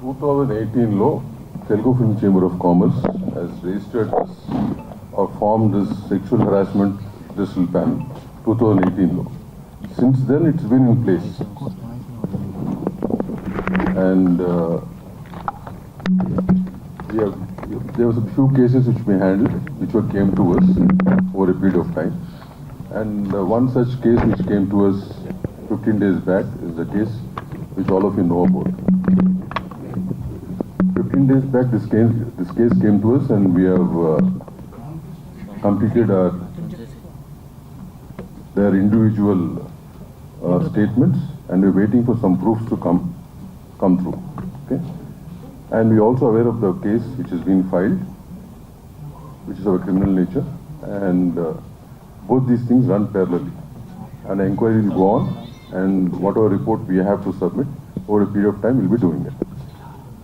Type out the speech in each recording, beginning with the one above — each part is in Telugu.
2018 లో Telugu Film Chamber of Commerce has registered this or formed this sexual harassment judicial panel 2018 లో. Since then it's been in place and there was a few cases which we handled which came to us over a period of time, and one such case which came to us 15 days back is the case which all of you know about. 15 days back this case came to us and we have completed their individual statements and we're waiting for some proofs to come through. Okay, and we also aware of the case which has been filed, which is of a criminal nature, and both these things run parallelly. An inquiry will go on, and whatever report we have to submit over a period of time, we'll be doing it.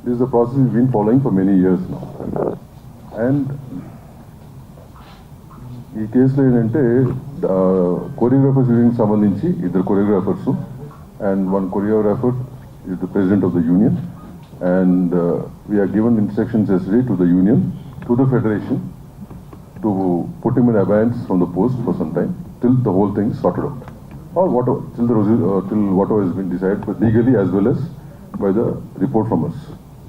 This is a process we've been following for many years now. And ఈ కేసులో ఏంటంటే కొరియోగ్రాఫర్స్ యూనియన్కి సంబంధించి ఇద్దరు choreographers and one choreographer is the president of the union, and we are given instructions yesterday to the union, to the federation, to put him in abeyance from the post for some time till the whole thing is sorted out, or whatever, till whatever has been decided, but legally as well as by the report from us.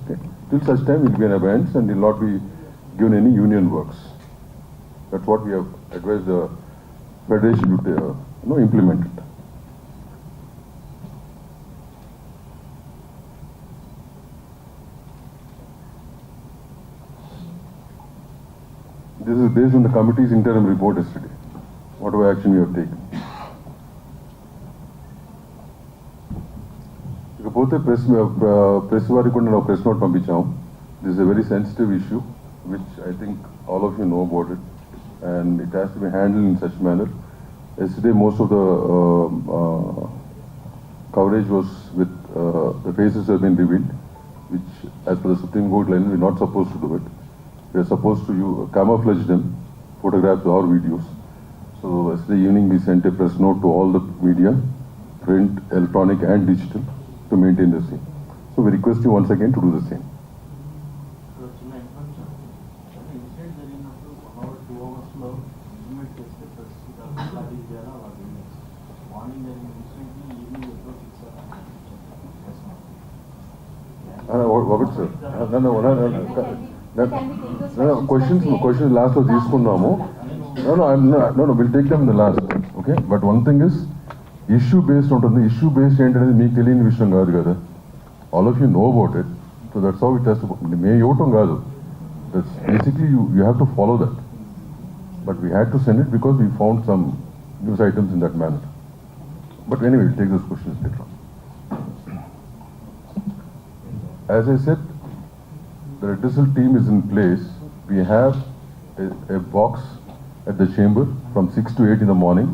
Okay, till such time he will be in abeyance and will not be given any union works. That's what we have advised the federation to implement it. This is based on the committee's interim report yesterday, whatever action we have taken. ఇకపోతే ప్రెస్ వారికి కూడా నేను ప్రెస్ నోట్ పంపించాము. This is a very sensitive issue which I think all of you know about it, and it has to be handled in such manner. Yesterday most of the coverage was with the faces have been revealed, which as per the Supreme Court line we are not supposed to do it. We are supposed to camouflage them, photographs or videos. So yesterday evening we sent a press note to all the media, print, electronic and digital, to maintain the same. So we request you once again to do the same. Questions last లో తీసుకున్నాము. No, we'll take them in the last. Okay, but one thing is issue based ఉంటుంది. Issue based ఏంటనేది మీకు తెలియని విషయం కాదు కదా. All of you know about it, so that's how it has to. మేము ఇవ్వటం కాదు. That's basically you have to follow that. But we had to send it because we found some news items in that manner. But anyway, we'll take those questions later on. As I said, the redressal team is in place. We have a box at the chamber from 6 to 8 in the morning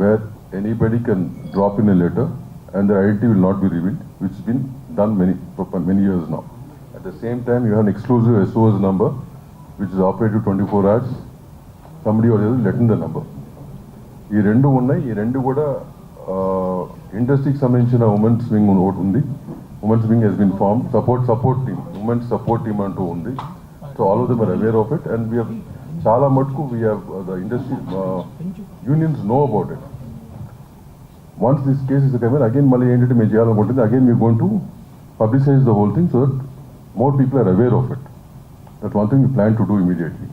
where anybody can drop in a letter and their identity will not be revealed, which has been done many years now. At the same time, you have an exclusive SOS number which is operated 24 hours. Somebody or the other let in the number. ఈ రెండు ఉన్నాయి. ఈ రెండు కూడా ఇండస్ట్రీకి సంబంధించిన ఉమెన్స్ వింగ్ ఒకటి ఉంది. Women's wing has been form, support team, women's support team అంటూ ఉంది. So all of them are aware of it, and we have చాలా మటుకు we have the industry unions know about it. Once this case is coming again మళ్ళీ ఏంటంటే మేము చేయాలనుకుంటుంది again we going to publicise the whole thing so that more people are aware of it. That one thing we plan to do immediately.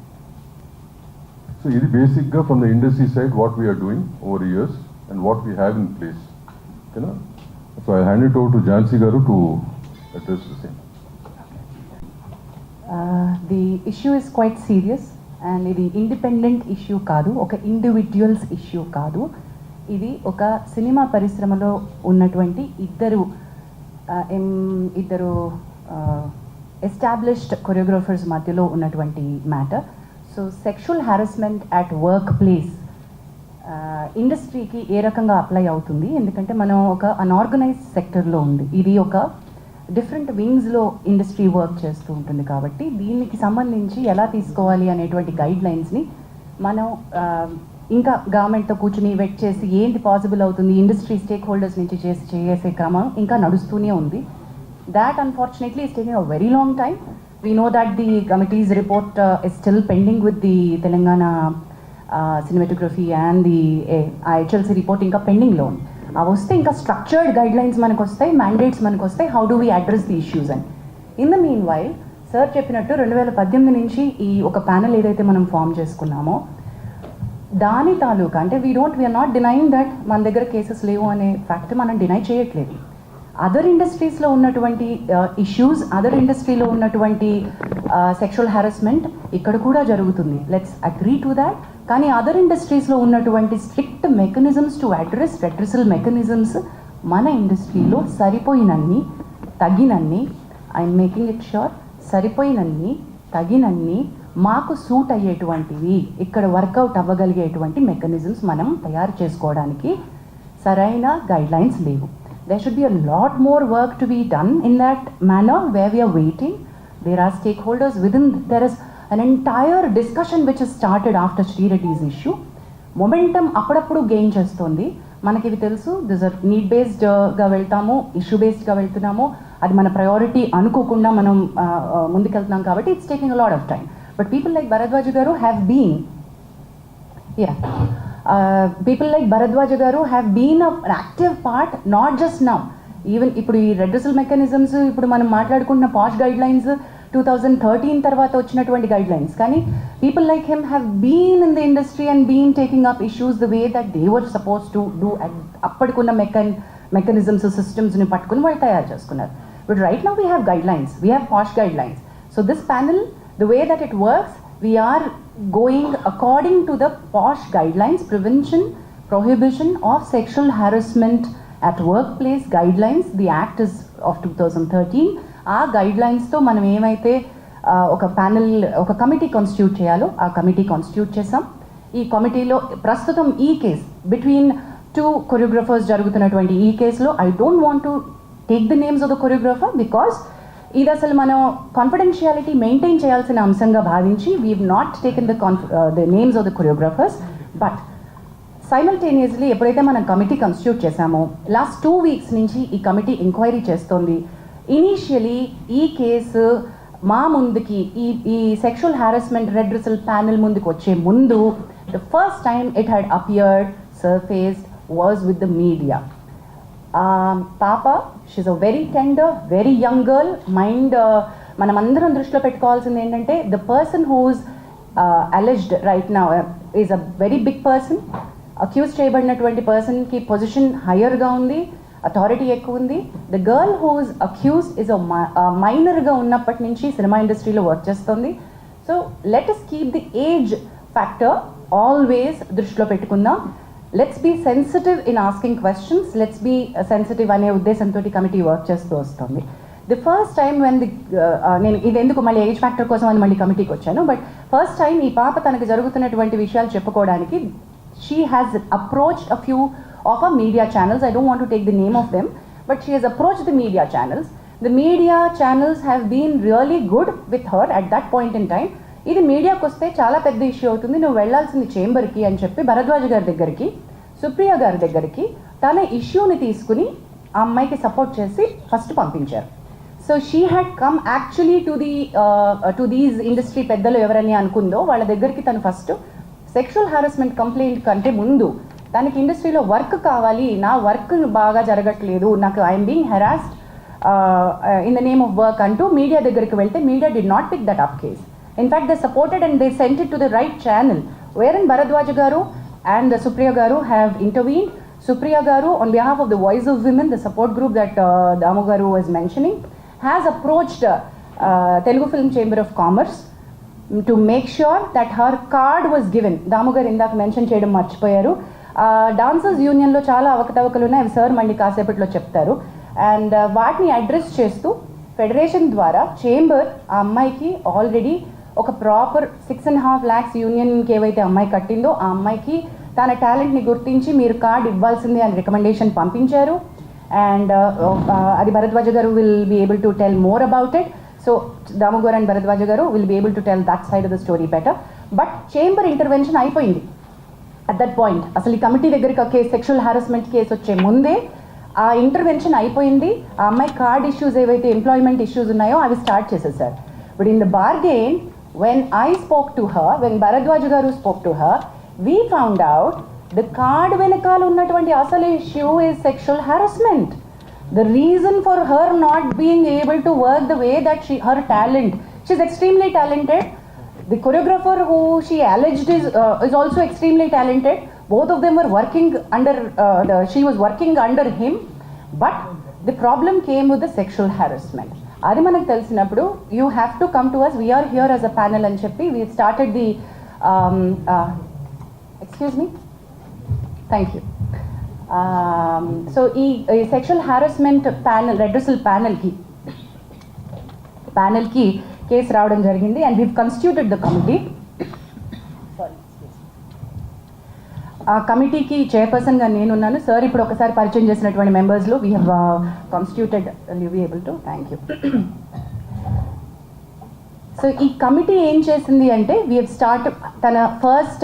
So ఇది బేసిక్గా from the industry side what we're doing over years and what we have in place. ఓకేనా? So I hand it over to Jhansi గారు to address the same. The issue is quite serious and ఇది ఇండిపెండెంట్ ఇష్యూ కాదు, ఒక ఇండివిజువల్స్ ఇష్యూ కాదు. ఇది ఒక సినిమా పరిశ్రమలో ఉన్నటువంటి ఇద్దరు ఎస్టాబ్లిష్డ్ కొరియోగ్రాఫర్స్ మధ్యలో ఉన్నటువంటి matter. So sexual harassment at work place ఇండస్ట్రీకి ఏ రకంగా అప్లై అవుతుంది, ఎందుకంటే మనం ఒక అన్ఆర్గనైజ్డ్ సెక్టర్లో ఉంది, ఇది ఒక డిఫరెంట్ వింగ్స్లో ఇండస్ట్రీ వర్క్ చేస్తూ ఉంటుంది. కాబట్టి దీనికి సంబంధించి ఎలా తీసుకోవాలి అనేటువంటి గైడ్ లైన్స్ని మనం ఇంకా గవర్నమెంట్తో కూర్చుని వెట్ చేసి ఏంటి పాసిబుల్ అవుతుంది ఇండస్ట్రీ స్టేక్ హోల్డర్స్ నుంచి చేసే క్రమం ఇంకా నడుస్తూనే ఉంది. That unfortunately is taking a very long time. We know that the committee's report is still pending with the Telangana cinematography and the IHLC report ఇంకా పెండింగ్లో ఉంది. అవి వస్తే ఇంకా స్ట్రక్చర్డ్ గైడ్ లైన్స్ మనకు వస్తాయి, మ్యాండేట్స్ మనకు వస్తాయి, how do we address the issues అని. In the meanwhile sir చెప్పినట్టు 2018 నుంచి ఈ ఒక ప్యానెల్ ఏదైతే మనం ఫామ్ చేసుకున్నామో దాని తాలూకా అంటే వీఆర్ నాట్ డినైయింగ్ దట్ మన దగ్గర కేసెస్ లేవు అనే ఫ్యాక్ట్ మనం డినై చేయట్లేదు. అదర్ ఇండస్ట్రీస్లో ఉన్నటువంటి ఇష్యూస్, అదర్ ఇండస్ట్రీలో ఉన్నటువంటి సెక్షువల్ హారాస్మెంట్ ఇక్కడ కూడా జరుగుతుంది. Let's agree to that. కానీ అదర్ ఇండస్ట్రీస్లో ఉన్నటువంటి strict mechanisms to address redressal mechanisms మన ఇండస్ట్రీలో సరిపోయినన్ని, తగినన్ని, ఐఎమ్ మేకింగ్ ఇట్ ష్యూర్, సరిపోయినన్ని, తగినన్ని, మాకు సూట్ అయ్యేటువంటివి, ఇక్కడ వర్కౌట్ అవ్వగలిగేటువంటి మెకానిజమ్స్ మనం తయారు చేసుకోవడానికి సరైన గైడ్లైన్స్ లేవు. There should be a lot more work to be done in that manner where we are waiting. There are stakeholders within, there is an entire discussion which has started after Sri Reddy's issue. Momentum అప్పుడప్పుడు గెయిన్ చేస్తుంది. మనకి ఇవి తెలుసు, దిస్ ఆర్ నీడ్ బేస్డ్గా వెళ్తాము, ఇష్యూ బేస్డ్గా వెళ్తున్నాము, అది మన ప్రయారిటీ అనుకోకుండా మనం ముందుకెళ్తున్నాం కాబట్టి it's taking a lot of time. But people like Bharadwaj గారు have been people like Bharadwaj garu have been an active part, not just now. Even ఇప్పుడు ఈ రెడ్రెసల్ మెకానిజమ్స్, ఇప్పుడు మనం మాట్లాడుకుంటున్న పాష్ గైడ్ లైన్స్ 2013 తర్వాత వచ్చినటువంటి గైడ్ లైన్స్, కానీ people like him have been in the industry and been taking up issues the way that they were suppose to do. అప్పటికున్న మెకానిజమ్స్, సిస్టమ్స్ని పట్టుకుని వాళ్ళు తయారు చేసుకున్నారు. But right now we have guidelines, we have POSH guidelines. So this panel, the way that it works, we are going according to the POSH guidelines, prevention, prohibition of sexual harassment at workplace guidelines. The act is of 2013. ఆ గైడ్లైన్స్తో మనం ఏమైతే ఒక ప్యానెల్, ఒక కమిటీ కాన్స్టిట్యూట్ చేయాలో ఆ కమిటీ కాన్స్టిట్యూట్ చేసాం. ఈ కమిటీలో ప్రస్తుతం ఈ కేస్ బిట్వీన్ 2 కొరియోగ్రఫర్స్ జరుగుతున్నటువంటి ఈ కేసులో I don't want to take the names of the choreographer because ఇది అసలు మనం కాన్ఫిడెన్షియాలిటీ మెయింటైన్ చేయాల్సిన అంశంగా భావించి we have not taken the names of the choreographers. But simultaneously ఎప్పుడైతే మనం కమిటీ కాన్స్టిట్యూట్ చేశామో లాస్ట్ 2 weeks నుంచి ఈ కమిటీ ఎంక్వైరీ చేస్తోంది. ఇనీషియలీ ఈ కేసు మా ముందుకి ఈ సెక్షువల్ హారాస్మెంట్ రెడ్రెసల్ ప్యానెల్ ముందుకు వచ్చే ముందు the first time it had appeared, surfaced was with the media. పాప, she's a very tender, very young girl. Mind మనమందరం దృష్టిలో పెట్టుకోవాల్సింది ఏంటంటే the person who's alleged right now is a very big person. Accuse చేయబడినటువంటి పర్సన్కి పొజిషన్ హయ్యర్గా ఉంది, అథారిటీ ఎక్కువ ఉంది. The girl who's accuse is మైనర్గా ఉన్నప్పటి నుంచి సినిమా ఇండస్ట్రీలో వర్క్ చేస్తుంది. So let us keep the age factor always దృష్టిలో పెట్టుకుందాం. Let's be sensitive in asking questions, let's be sensitive అనే ఉద్దేశంతో కమిటీ వర్క్ చేస్తూ వస్తుంది. ది ఫస్ట్ టైం వెన్ నేను ఇది ఎందుకు మళ్ళీ ఏజ్ ఫ్యాక్టర్ కోసం అని మళ్ళీ కమిటీకి వచ్చాను, బట్ ఫస్ట్ టైం ఈ పాప తనకు జరుగుతున్నటువంటి విషయాలు చెప్పుకోవడానికి she has approached a few of a media channels. I don't want to take the name of them, but she has approached the media channels. The media channels have been really good with her at that point in time. ఇది మీడియాకి వస్తే చాలా పెద్ద ఇష్యూ అవుతుంది, నువ్వు వెళ్లాల్సింది చేంబర్కి అని చెప్పి భరద్వాజ్ గారి దగ్గరికి, సుప్రియ గారి దగ్గరికి తన ఇష్యూని తీసుకుని ఆ అమ్మాయికి సపోర్ట్ చేసి ఫస్ట్ పంపించారు. So she had come actually to these industry పెద్దలు ఎవరని అనుకుందో వాళ్ళ దగ్గరికి తను ఫస్ట్ సెక్షువల్ హారాస్మెంట్ కంప్లైంట్ కంటే ముందు తనకి ఇండస్ట్రీలో వర్క్ కావాలి, నా వర్క్ బాగా జరగట్లేదు, నాకు I'm being harassed in the name of work అంటూ మీడియా దగ్గరికి వెళ్తే media did not pick that up case. In fact, they supported and they sent it to the right channel, wherein Bharadwaj garu and Supriya garu have intervened. Supriya garu, on behalf of the Voice of Women, the support group that Damu garu was mentioning, has approached Telugu Film Chamber of Commerce to make sure that her card was given. Damu garu indak mention cheyadam marchipoyaru. Dancers Union lo chaala avakatavakalu unnai, sir mandi kaasepatlo cheptaru. And వాటిని అడ్రస్ చేస్తూ ఫెడరేషన్ ద్వారా చేంబర్ ఆ అమ్మాయికి ఆల్రెడీ ఒక ప్రాపర్ 6.5 lakhs యూనియన్కి ఏవైతే అమ్మాయి కట్టిందో ఆ అమ్మాయికి తన టాలెంట్ని గుర్తించి మీరు కార్డ్ ఇవ్వాల్సిందే అని రికమెండేషన్ పంపించారు. అండ్ అది భరద్వాజ గారు will be able to tell more about it. So Damu గారు అండ్ భరద్వాజ గారు will be able to tell that side of the story better. But chamber intervention అయిపోయింది అట్ దట్ పాయింట్. అసలు ఈ కమిటీ దగ్గరికి సెక్షువల్ హారాస్మెంట్ కేసు వచ్చే ముందే ఆ ఇంటర్వెన్షన్ అయిపోయింది. ఆ అమ్మాయి కార్డ్ ఇష్యూస్ ఏవైతే ఎంప్లాయ్మెంట్ ఇష్యూస్ ఉన్నాయో అవి స్టార్ట్ చేసేసారు. But in the bargain when I spoke to her, when Bharadwaj garu spoke to her, we found out the card వెనకాల ఉన్నటువంటి అసలు issue is sexual harassment. The reason for her not being able to work the way that her talent, she's extremely talented. The choreographer who she alleged is also extremely talented. Both of them were working under, she was working under him, but the problem came with the sexual harassment. అది మనకు తెలిసినప్పుడు you have to come to us, we're here as a panel అని చెప్పి we started the excuse me, thank you. So ఈ సెక్షువల్ హారాస్మెంట్ ప్యానల్, రెడ్రెసల్ ప్యానల్కి కేసు రావడం జరిగింది and we constituted the committee. ఆ కమిటీకి చైర్పర్సన్గా నేనున్నాను. సార్ ఇప్పుడు ఒకసారి పరిచయం చేసినటువంటి మెంబర్స్లో we have constituted, you be able to, thank you. So ఈ కమిటీ ఏం చేసింది అంటే వీ హ్యావ్ స్టార్ట్, తన ఫస్ట్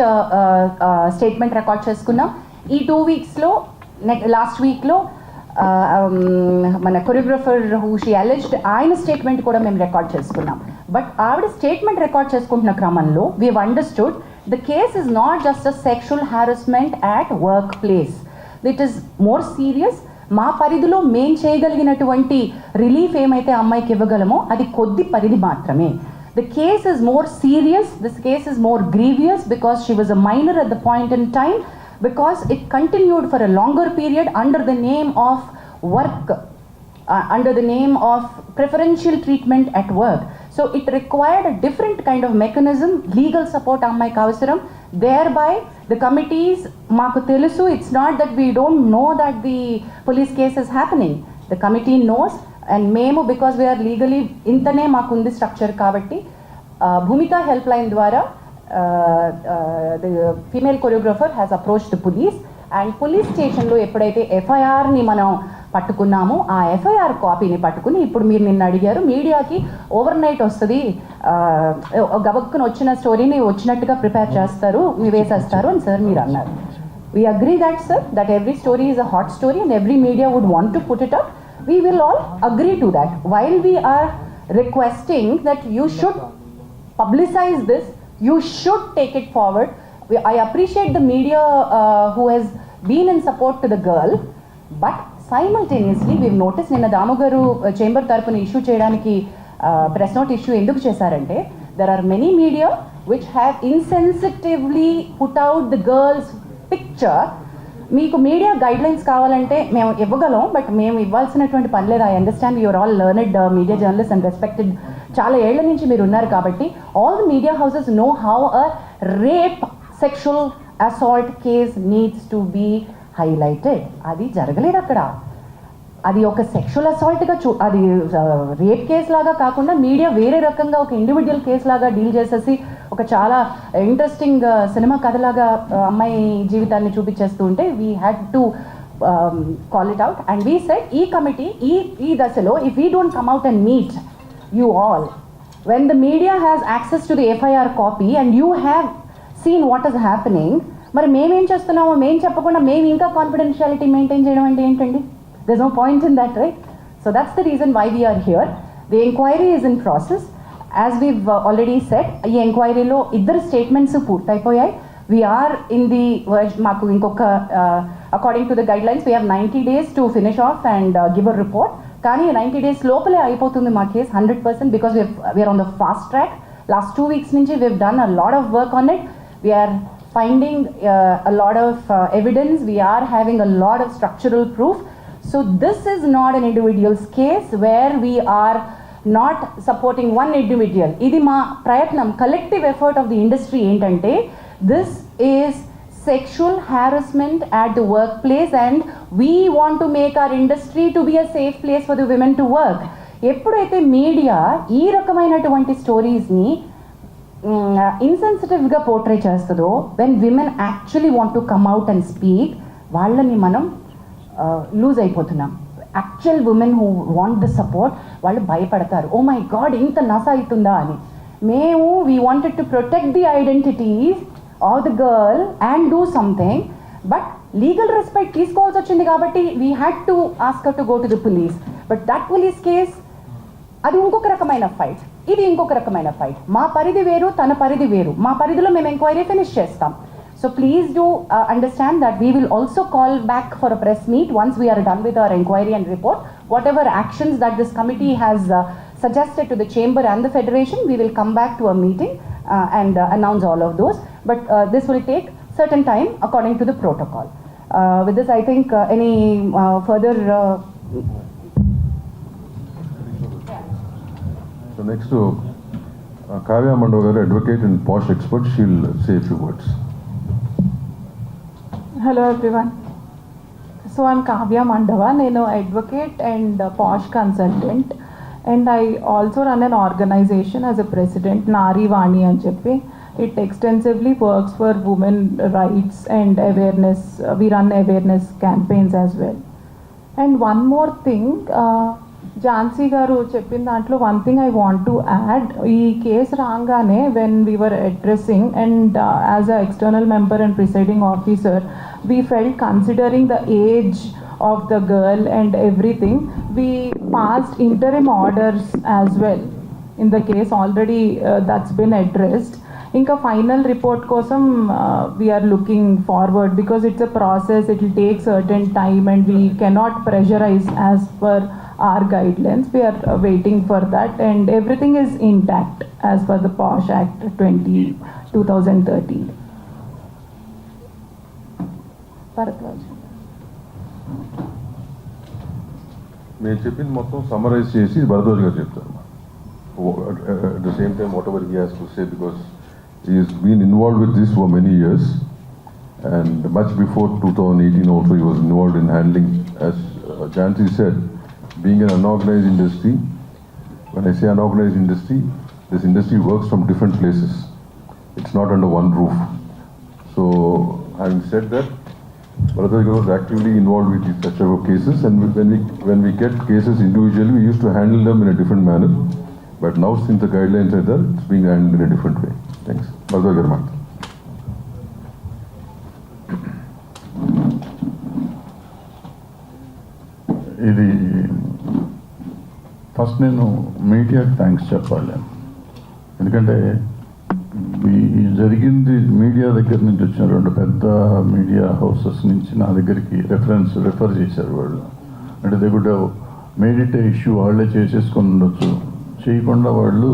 స్టేట్మెంట్ రికార్డ్ చేసుకున్నాం. ఈ 2 వీక్స్లో లాస్ట్ వీక్లో మన కొరియోగ్రఫర్ హూ షీ అలెజ్డ్ ఆయన స్టేట్మెంట్ కూడా మేము రికార్డ్ చేసుకున్నాం. బట్ ఆవిడ స్టేట్మెంట్ రికార్డ్ చేసుకుంటున్న క్రమంలో we have understood the case is not just a sexual harassment at workplace. It is more serious. మా పరిధిలో మేం చేయగలిగినటువంటి రిలీఫ్ ఏమైతే అమ్మాయికి ఇవ్వగలమో అది కొద్ది పరిధి మాత్రమే. The case is more serious. This case is more grievous because she was a minor at the point in time, because it continued for a longer period under the name of work, under the name of preferential treatment at work. So it required a different kind of mechanism, legal support ammayiki avasaram. Thereby the committees, maaku telusu, it's not that we don't know that the police case is happening. The committee knows, and memo, because we are legally intane maaku undi structure kabatti Bhumika helpline dwara the female choreographer has approached the police, and police station lo eppudaithe FIR ni manam పట్టుకున్నాము, ఆ ఎఫ్ఐఆర్ కాపీని పట్టుకుని ఇప్పుడు మీరు నిన్న అడిగారు మీడియాకి ఓవర్ నైట్ వస్తుంది, గబక్కున వచ్చిన స్టోరీని వచ్చినట్టుగా ప్రిపేర్ చేస్తారు, వేసేస్తారు అని సార్ మీరు అన్నారు. We agree that sir, that every story is a hot story and every media would want to put it up. We will all agree to that. While we are requesting that you should publicize this, you should take it forward. I appreciate the media who has been in support to the girl, but simultaneously we've noticed నిన్న దాము గారు చేంబర్ తరపున ఇష్యూ చేయడానికి ప్రెస్ నోట్ ఇష్యూ ఎందుకు చేశారంటే there are many media which have insensitively put out the girl's picture. మీకు మీడియా గైడ్ లైన్స్ కావాలంటే మేము ఇవ్వగలం, బట్ మేము ఇవ్వాల్సినటువంటి పని లేదు. I understand you're all learned media journalist and respected, చాలా ఏళ్ల నుంచి మీరు ఉన్నారు కాబట్టి all the media houses know how a rape sexual assault case needs to be highlighted. అది జరగలేదు అక్కడ. అది ఒక సెక్షువల్ అసాల్ట్గా అది రేప్ కేసు లాగా కాకుండా మీడియా వేరే రకంగా ఒక ఇండివిజువల్ కేసు లాగా డీల్ చేసేసి ఒక చాలా ఇంట్రెస్టింగ్ సినిమా కథలాగా అమ్మాయి జీవితాన్ని చూపించేస్తూ ఉంటే we had to call it out and we said ఈ కమిటీ ఈ దశలో if we don't come out and meet you all when the media has access to the FIR copy and you have seen what is happening, మరి మేమేం చేస్తున్నామో మేము చెప్పకుండా మేము ఇంకా కాన్ఫిడెన్షియాలిటీ మెయింటైన్ చేయడం అంటే ఏంటండి? There's no point in that, right? So that's the reason why we are here. The inquiry is in process. As we've already said, ఈ ఎంక్వైరీలో ఇద్దరు statements పూర్తయిపోయాయి. We are in the verge, మాకు ఇంకొక according to the guidelines we have 90 days to finish off and give a report. కానీ 90 days లోపలే అయిపోతుంది మా case 100% because we are on the fast track. Last 2 weeks నుంచి we've done a lot of work on it. We are finding a lot of evidence. We are having a lot of structural proof. So this is not an individual's case where we are not supporting one individual. Idi ma prayatnam, collective effort of the industry entante, this is sexual harassment at the workplace and we want to make our industry to be a safe place for the women to work. ఎప్పుడైతే మీడియా ఈ రకమైనటువంటి స్టోరీస్ని ఇన్సెన్సిటివ్గా పోర్ట్రే చేస్తుందో, when women actually want to come out and speak, వాళ్ళని మనం లూజ్ అయిపోతున్నాం. Actual women who want the support వాళ్ళు భయపడతారు, ఓ మై గాడ్ ఇంత నస అవుతుందా అని. మేము we wanted to protect the identities of the girl and do something, but legal respect తీసుకోవాల్సి వచ్చింది కాబట్టి we had to ask to go to the police. But that police case అది ఇంకొక రకమైన ఫైట్, ఇది ఇంకొక రకమైన ఫైట్. మా పరిధి వేరు, తన పరిధి వేరు. మా పరిధిలో మేము ఎంక్వైరీ ఫినిష్ చేస్తాం. So please do understand that we will also call back for a press meet once we are done with our inquiry and report. Whatever actions that this committee has suggested to the chamber and the federation, we will come back to a meeting and announce all of those. But this will take certain time according to the protocol. With this, I think any further... So next to Kavya Mandogar, advocate and posh expert, she'll say a few words. Hello everyone. So I'm Kavya Mandava. నేను advocate and posh consultant, and I also run an organization as a president, Nari Vani అని చెప్పి. It extensively works for women rights and awareness. We run awareness campaigns as well. And one more thing, Jhansi garu చెప్పిన దాంట్లో one thing I want to add. ఈ కేసు రాగానే when we were addressing and as a external member and presiding officer, we felt considering the age of the girl and everything, we passed interim orders as well in the case. Already that's been addressed. ఇంకా ఫైనల్ రిపోర్ట్ కోసం we're looking forward because it's a process. It will take certain time and we cannot pressurise as per our guidelines. We are waiting for that, and everything is intact as per the POSH Act 2013. Bharatwaj. నేను చెప్పింది మొత్తం సమ్మరైజ్ చేసి భరద్వాజ్ గారు చెప్తారు. At the same time, whatever he has to say, because he has been involved with this for many years, and much before 2018 also he was involved in handling, as Jhansi said, being an unorganized industry. When I say unorganized industry, this industry works from different places. It's not under one roof. So, having said that, Bharatwaj was actively involved with such type of cases, and when we get cases individually, we used to handle them in a different manner. But now, since the guidelines are there, it's being handled in a different way. Thanks. Bharatwaj Garman. ఇది ఫస్ట్ నేను మీడియాకి థ్యాంక్స్ చెప్పాలి. ఎందుకంటే ఈ జరిగింది మీడియా దగ్గర నుంచి వచ్చిన 2 పెద్ద మీడియా హౌసెస్ నుంచి నా దగ్గరికి రెఫర్ చేశారు వాళ్ళు. అంటే they good made it A issue, వాళ్ళే చేసేసుకొని ఉండొచ్చు. చేయకుండా వాళ్ళు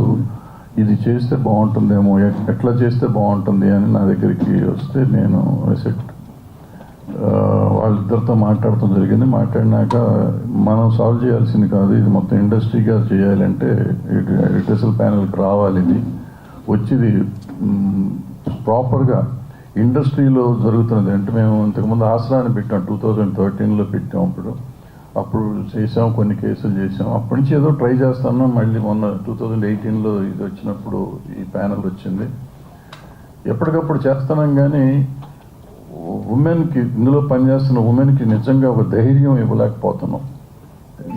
ఇది చేస్తే బాగుంటుందేమో, ఎట్లా చేస్తే బాగుంటుంది అని నా దగ్గరికి వస్తే నేను వాళ్ళిద్దరితో మాట్లాడటం జరిగింది. మాట్లాడినాక మనం సాల్వ్ చేయాల్సింది కాదు, ఇది మొత్తం ఇండస్ట్రీగా చేయాలంటే రిటర్సల్ ప్యానెల్కి రావాలి. ఇది వచ్చింది ప్రాపర్గా ఇండస్ట్రీలో జరుగుతున్నది. అంటే మేము ఇంతకుముందు ఆసరాన్ని పెట్టాం, 2013లో పెట్టాం. అప్పుడు చేసాం, కొన్ని కేసులు చేసాం. అప్పటి నుంచి ఏదో ట్రై చేస్తున్నాం. మళ్ళీ మొన్న 2018లో ఇది వచ్చినప్పుడు ఈ ప్యానెల్ వచ్చింది. ఎప్పటికప్పుడు చేస్తున్నాం, కానీ ఉమెన్కి, ఇందులో పనిచేస్తున్న ఉమెన్కి నిజంగా ఒక ధైర్యం ఇవ్వలేకపోతున్నాం.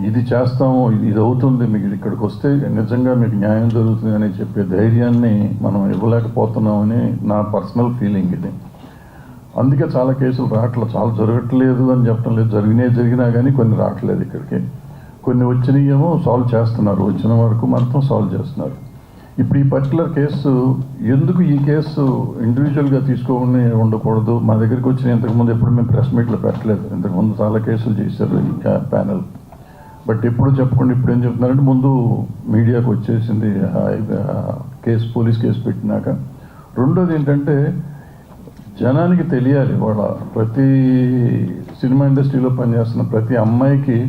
ఇది చేస్తాము, ఇది అవుతుంది, మీకు ఇక్కడికి వస్తే నిజంగా మీకు న్యాయం జరుగుతుంది అని చెప్పే ధైర్యాన్ని మనం ఇవ్వలేకపోతున్నామని నా పర్సనల్ ఫీలింగ్ ఇది. అందుకే చాలా కేసులు రావట్లేదు. చాలా జరగట్లేదు అని చెప్పడం లేదు, జరిగినా కానీ కొన్ని రావట్లేదు ఇక్కడికి. కొన్ని వచ్చినాయేమో సాల్వ్ చేస్తున్నారు, వచ్చిన వరకు మాత్రం సాల్వ్ చేస్తున్నారు. ఇప్పుడు ఈ పర్టికులర్ కేసు, ఎందుకు ఈ కేసు ఇండివిజువల్గా తీసుకోని ఉండకూడదు? మా దగ్గరికి వచ్చిన ఇంతకుముందు ఎప్పుడు మేము ప్రెస్ మీట్లో పెట్టలేదు. ఇంతకుముందు చాలా కేసులు చేశారు ఈ ప్యానెల్. బట్ ఎప్పుడు చెప్పకుండా ఇప్పుడు ఏం చెప్తున్నారంటే ముందు మీడియాకు వచ్చేసింది కేసు, పోలీస్ కేసు పెట్టినాక. రెండోది ఏంటంటే జనానికి తెలియాలి, వాళ్ళ ప్రతి సినిమా ఇండస్ట్రీలో పనిచేస్తున్న ప్రతి అమ్మాయికి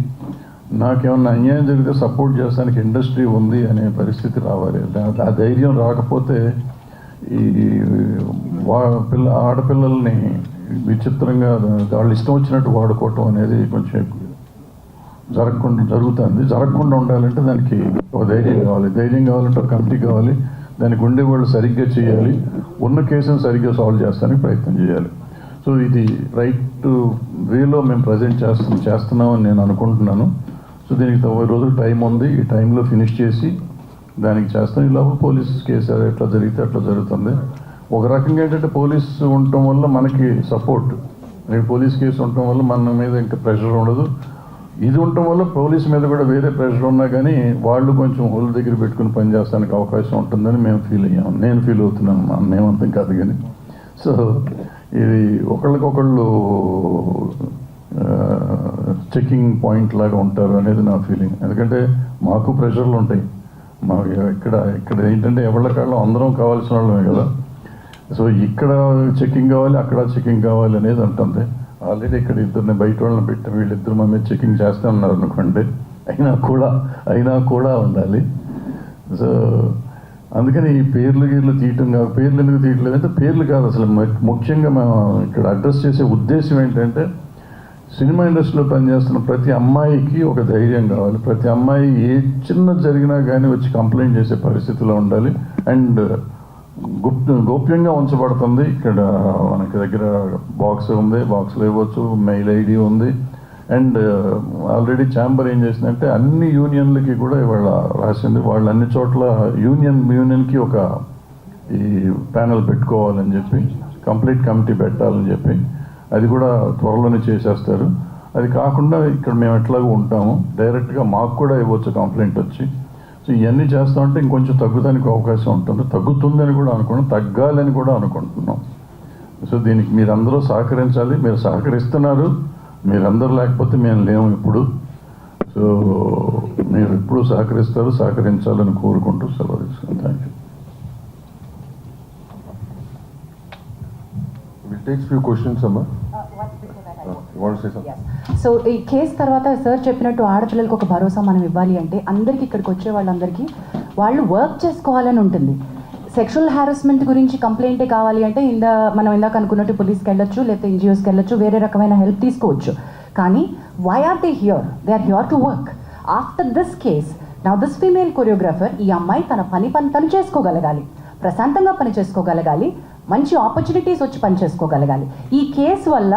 నాకేమన్నా అన్యాయం జరిగితే సపోర్ట్ చేస్తానికి ఇండస్ట్రీ ఉంది అనే పరిస్థితి రావాలి. ఆ ధైర్యం రాకపోతే ఈ ఆడపిల్లల్ని విచిత్రంగా వాళ్ళు ఇష్టం వచ్చినట్టు వాడుకోవటం అనేది కొంచెం జరగకుండా ఉండాలంటే దానికి ఒక ధైర్యం కావాలి. ధైర్యం కావాలంటే ఒక కమిటీ కావాలి, దానికి ఉండే వాళ్ళు సరిగ్గా చేయాలి, ఉన్న కేసును సరిగ్గా సాల్వ్ చేస్తానికి ప్రయత్నం చేయాలి. సో ఇది రైట్ వేలో మేము ప్రజెంట్ చేస్తున్నామని నేను అనుకుంటున్నాను. సో దీనికి 90 రోజులు టైం ఉంది. ఈ టైంలో ఫినిష్ చేసి దానికి చేస్తాం. ఇలా పోలీస్ కేసు ఎట్లా జరిగితే అట్లా జరుగుతుంది. ఒక రకంగా ఏంటంటే పోలీస్ ఉండటం వల్ల మనకి సపోర్ట్, రేపు పోలీస్ కేసు ఉండటం వల్ల మన మీద ఇంకా ప్రెషర్ ఉండదు. ఇది ఉండటం వల్ల పోలీస్ మీద కూడా వేరే ప్రెషర్ ఉన్నా కానీ వాళ్ళు కొంచెం హోల్ దగ్గర పెట్టుకుని పనిచేస్తానికి అవకాశం ఉంటుందని మేము ఫీల్ అయ్యాము. నేను ఫీల్ అవుతున్నాను, మేమంతం కాదు కానీ. సో ఇది ఒకళ్ళకొకళ్ళు చెకింగ్ పాయింట్ లాగా ఉంటారు అనేది నా ఫీలింగ్. ఎందుకంటే మాకు ప్రెషర్లు ఉంటాయి. మాకు ఇక్కడ ఏంటంటే ఎవరికాళ్ళు అందరం కావాల్సిన వాళ్ళమే కదా. సో ఇక్కడ చెకింగ్ కావాలి, అక్కడ చెకింగ్ కావాలి అనేది ఉంటుంది. ఆల్రెడీ ఇక్కడ ఇద్దరిని బయట వాళ్ళని పెట్టి వీళ్ళిద్దరు మా మీద చెకింగ్ చేస్తూ ఉన్నారు అనుకోండి. అయినా కూడా ఉండాలి. సో అందుకని ఈ పేర్లు తీయటం కాదు. పేర్లు ఎందుకు తీయట్లేదు అంటే పేర్లు కాదు, అసలు ముఖ్యంగా మేము ఇక్కడ అడ్రస్ చేసే ఉద్దేశం ఏంటంటే సినిమా ఇండస్ట్రీలో పనిచేస్తున్న ప్రతి అమ్మాయికి ఒక ధైర్యం కావాలి. ప్రతి అమ్మాయి ఏ చిన్న జరిగినా కానీ వచ్చి కంప్లైంట్ చేసే పరిస్థితిలో ఉండాలి. అండ్ గోప్యంగా ఉంచబడుతుంది. ఇక్కడ మనకి దగ్గర బాక్స్ ఉంది, బాక్స్లో ఇవ్వచ్చు, మెయిల్ ఐడి ఉంది. అండ్ ఆల్రెడీ ఛాంబర్ ఏం చేసిందంటే అన్ని యూనియన్లకి కూడా ఇవాళ రాసింది. వాళ్ళు అన్ని చోట్ల యూనియన్కి ఒక ఈ ప్యానెల్ పెట్టుకోవాలని చెప్పి, కంప్లీట్ కమిటీ పెట్టాలని చెప్పి, అది కూడా త్వరలోనే చేసేస్తారు. అది కాకుండా ఇక్కడ మేము ఎట్లాగో ఉంటాము, డైరెక్ట్గా మాకు కూడా ఇవ్వచ్చు కంప్లైంట్ వచ్చి. సో ఇవన్నీ చేస్తామంటే ఇంకొంచెం తగ్గుతానికి అవకాశం ఉంటుంది. తగ్గుతుందని కూడా అనుకున్నాం, తగ్గాలని కూడా అనుకుంటున్నాం. సో దీనికి మీరందరూ సహకరించాలి. మీరు సహకరిస్తున్నారు, మీరందరూ లేకపోతే మేము లేము ఇప్పుడు. సో మీరు ఎప్పుడు సహకరిస్తారు, సహకరించాలని కోరుకుంటూ సెలవు తీసుకుంటాను. Thank you. We'll take few questions, Amma. You want to say something? So ఈ కేసు తర్వాత సార్ చెప్పినట్టు ఆడపిల్లలకు ఒక భరోసా మనం ఇవ్వాలి అంటే అందరికీ ఇక్కడికి వచ్చే వాళ్ళందరికీ వాళ్ళు వర్క్ చేసుకోవాలని ఉంటుంది. సెక్షువల్ హారాస్మెంట్ గురించి కంప్లైంటే కావాలి అంటే మనం ఇందాక అనుకున్నట్టు పోలీస్కి వెళ్ళొచ్చు, లేకపోతే ఎన్జిఓస్కి వెళ్ళొచ్చు, వేరే రకమైన హెల్ప్ తీసుకోవచ్చు. కానీ why are they here? They are here to work. After this case now this female choreographer, ఈ అమ్మాయి తన పని తను చేసుకోగలగాలి, ప్రశాంతంగా పని చేసుకోగలగాలి, మంచి ఆపర్చునిటీస్ వచ్చి పని చేసుకోగలగాలి. ఈ కేసు వల్ల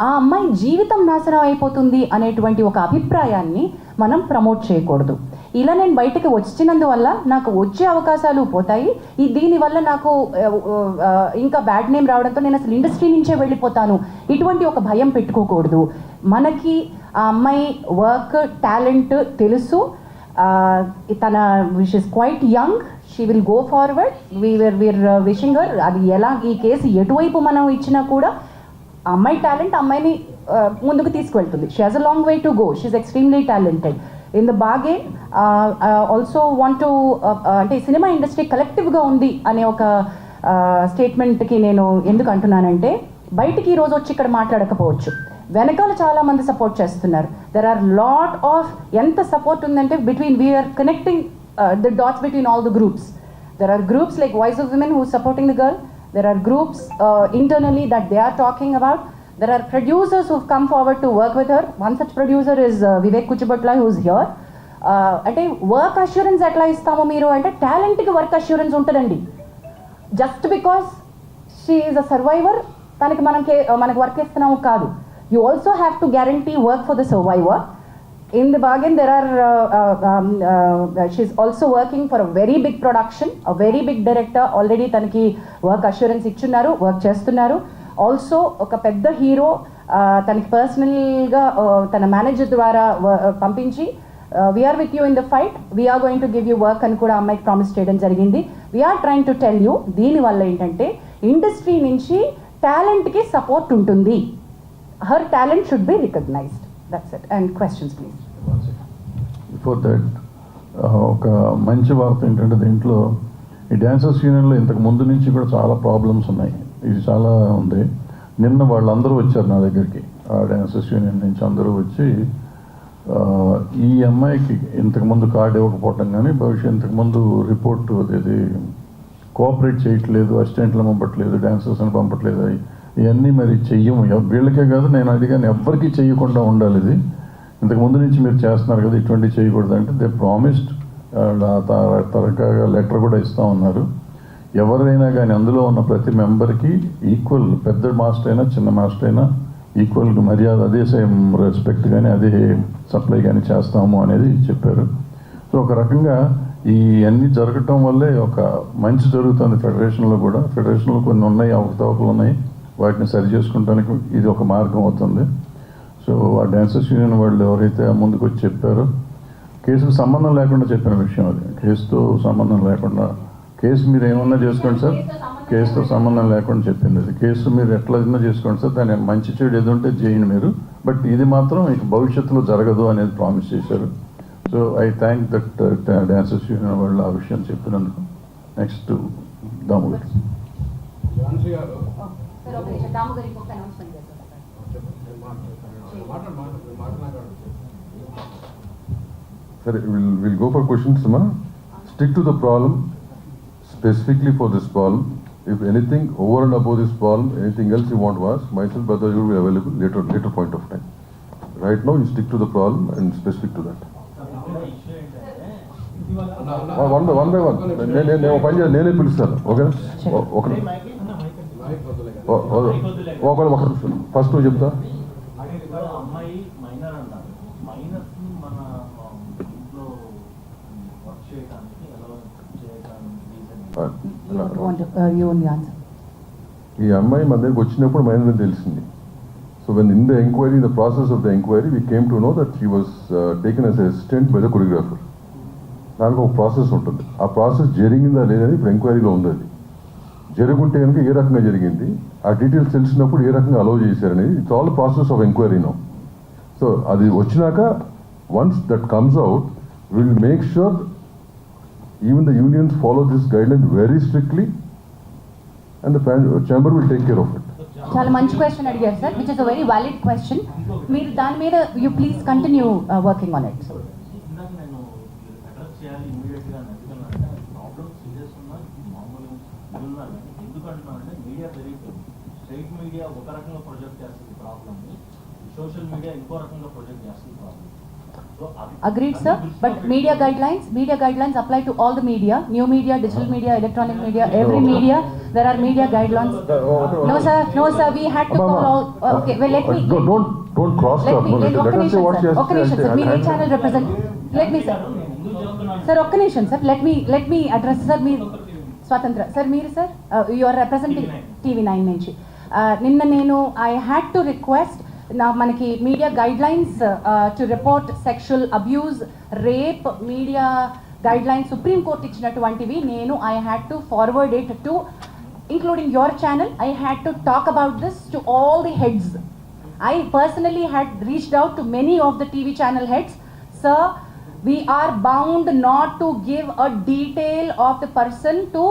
ఆ అమ్మాయి జీవితం నాశనం అయిపోతుంది అనేటువంటి ఒక అభిప్రాయాన్ని మనం ప్రమోట్ చేయకూడదు. ఇలా నేను బయటకు వచ్చినందువల్ల నాకు వచ్చే అవకాశాలు పోతాయి, దీనివల్ల నాకు ఇంకా బ్యాడ్ నేమ్ రావడంతో నేను అసలు ఇండస్ట్రీ నుంచే వెళ్ళిపోతాను, ఇటువంటి ఒక భయం పెట్టుకోకూడదు. మనకి ఆ అమ్మాయి వర్క్ టాలెంట్ తెలుసు. తన wish is quite young, she will go forward. We're wishing her. అది ఎలా ఈ కేసు ఎటువైపు మనం ఇచ్చినా కూడా అమ్మాయి టాలెంట్ అమ్మాయిని ముందుకు తీసుకువెళ్తుంది. She has a long way to go. She is extremely talented. In the bargain also want to అంటే సినిమా ఇండస్ట్రీ కలెక్టివ్గా ఉంది అనే ఒక స్టేట్మెంట్కి నేను ఎందుకు అంటున్నానంటే, బయటికి ఈరోజు వచ్చి ఇక్కడ మాట్లాడకపోవచ్చు, వెనకాల చాలామంది సపోర్ట్ చేస్తున్నారు. దెర్ ఆర్ లాట్ ఆఫ్ ఎంత సపోర్ట్ ఉందంటే we're connecting the dots between all the groups. There are groups like voice of women who supporting the girl. There are groups internally that they are talking about. There are producers who've come forward to work with her. One such producer is Vivek Kuchibutla, who's here. Ante work assurance etla istamo meeru ante talent ki work assurance untadandi. Just because she is a survivor taniki manaki work istunnam kaadu. You also have to guarantee work for the survivor. In the bargain, there are she's also working for a very big production, a very big director. Already tanaki work assurance ichunnaru, work chestunnaru. Also oka pedda hero tanaki personal ga tana manager dwara pampinchi we are with you in the fight, we are going to give you work అని కూడా అమ్మాయికి ప్రామిస్ చేయడం జరిగింది. We are trying to tell you, దీనివల్ల ఏంటంటే ఇండస్ట్రీ నుంచి టాలెంట్కి సపోర్ట్ ఉంటుంది. Her talent should be recognized. That's it. And questions, please. Before that ఒక మంచి వార్త ఏంటంటే, దీంట్లో ఈ డ్యాన్సర్స్ యూనియన్లో ఇంతకు ముందు నుంచి కూడా చాలా ప్రాబ్లమ్స్ ఉన్నాయి. ఇది చాలా ఉంది. నిన్న వాళ్ళందరూ వచ్చారు నా దగ్గరికి, ఆ డ్యాన్సర్స్ యూనియన్ నుంచి అందరూ వచ్చి ఈ అమ్మాయికి ఇంతకుముందు కార్డు ఇవ్వకపోవటం కానీ, ఇంతకుముందు రిపోర్ట్ ఇది కోఆపరేట్ చేయట్లేదు, అసిస్టెంట్లు పంపట్లేదు, డాన్సర్స్ని పంపట్లేదు, ఇవన్నీ మరి చెయ్యము. వీళ్ళకే కాదు, నేను అడిగాను ఎవ్వరికీ చేయకుండా ఉండాలి. ఇది ఇంతకుముందు నుంచి మీరు చేస్తున్నారు కదా, ఇటువంటి చేయకూడదు అంటే దే ప్రామిస్డ్. తరగా లెటర్ కూడా ఇస్తూ ఉన్నారు. ఎవరైనా కానీ అందులో ఉన్న ప్రతి మెంబర్కి ఈక్వల్, పెద్ద మాస్టర్ అయినా చిన్న మాస్టర్ అయినా ఈక్వల్ మర్యాద, అదే సేమ్ రెస్పెక్ట్ కానీ అదే సప్లై కానీ చేస్తాము అనేది చెప్పారు. సో ఒక రకంగా ఈ అన్నీ జరగటం వల్లే ఒక మంచి జరుగుతుంది ఫెడరేషన్లో కూడా. ఫెడరేషన్లో కొన్ని ఉన్నాయి, అవకతవకలు ఉన్నాయి, వాటిని సరి చేసుకుంటానికి ఇది ఒక మార్గం అవుతుంది. సో ఆ డాన్సర్స్ యూనియన్ వాళ్ళు ఎవరైతే ముందుకు వచ్చి చెప్పారో, కేసుకు సంబంధం లేకుండా చెప్పిన విషయం అది, కేసుతో సంబంధం లేకుండా, కేసు మీరు ఏమన్నా చేసుకోండి సార్, కేసుతో సంబంధం లేకుండా చెప్పింది అది. కేసు మీరు ఎట్లా అయినా చేసుకోండి సార్, దాని మంచి చెడు ఏది ఉంటే చేయండి మీరు, బట్ ఇది మాత్రం ఇక భవిష్యత్తులో జరగదు అనేది ప్రామిస్ చేశారు. So I thank that dancers union వాళ్ళు ఆ విషయం చెప్పినందుకు. నెక్స్ట్ దాము గారు. ఝాన్సీ గారు సార్ ఒక నిమిషం, దాము గారికి ఒక అనౌన్స్మెంట్ చేస్తారు. Sir, we'll go for questions, ma. Stick to the problem, specifically for this problem. If anything over and above this problem, anything else you want to ask, myself, brother, you will be available later point of time. Right now, you stick to the problem and specific to that. One by one. నేనే పిలుస్తాను, ఓకే? ఫస్ట్ నువ్వు చెప్తా. అమ్మాయి మైనర్ అన్నారు, మైనర్ మన ఇంట్లో వర్క్ చేయడానికి ఎలా చేయడానికి You only answer. ఈ అమ్మాయి మన దగ్గరికి వచ్చినప్పుడు మైనర్ అని తెలిసింది. So when in the enquiry, in the process of the enquiry, we came to know that she was taken as assistant by the choreographer. దానికి ఒక ప్రాసెస్ ఉంటుంది. ఆ ప్రాసెస్ జరిగిందా లేదని ఇప్పుడు ఎంక్వైరీలో ఉంది. అది జరుగుంటే కనుక ఏ రకంగా జరిగింది, ఆ డీటెయిల్స్ తెలిసినప్పుడు ఏ రకంగా అలౌ చేశారనేది, it's all process of enquiry no. So అది వచ్చినాక once that comes out, will make sure even the unions follow this guideline very strictly and the chamber will take care of it. చాలా మంచి క్వశ్చన్ అడిగారు sir, which is a very valid question. మీరు దాని మీద you please continue working on it. ఇందాక నేను అడ్రస్ చేయాలి ఇమీడియట్గా అని అనుకున్నానంటే ప్రాబ్లమ్ సీరియస్ ఉన్నా మామూలుగా ఉన్నా కానీ ఎందుకు అంటున్నానంటే మీడియా పెరిగిపోయింది. స్ట్రైట్ మీడియా ఒక రకంగా ప్రొజెక్ట్ చేస్తుంది ప్రాబ్లమ్ని, సోషల్ మీడియా ఇంకో రకంగా ప్రొజెక్ట్ చేస్తుంది problem. Agreed, sir. But media guidelines apply to all the media, new media, digital media, electronic media, every media. There are media guidelines. No, sir. We had to call all. Okay, well, let me. Don't cross Let talk. me. Let Let us say what she has Okay, sir. said. Media channel represent. Let me, sir. Sir, sir. Let me address, sir. Me, Swatantra. Sir, మీరు sir. You are representing TV9 నుంచి. నిన్న నేను I had to request. నా మనకి media guidelines to report sexual abuse, rape, media guidelines Supreme Court ఇచ్చినటువంటివి నేను I had to forward it to including your channel. I had to talk about this to all the heads. I personally had reached out to many of the TV channel heads. Sir, we are bound not to give a detail of the person to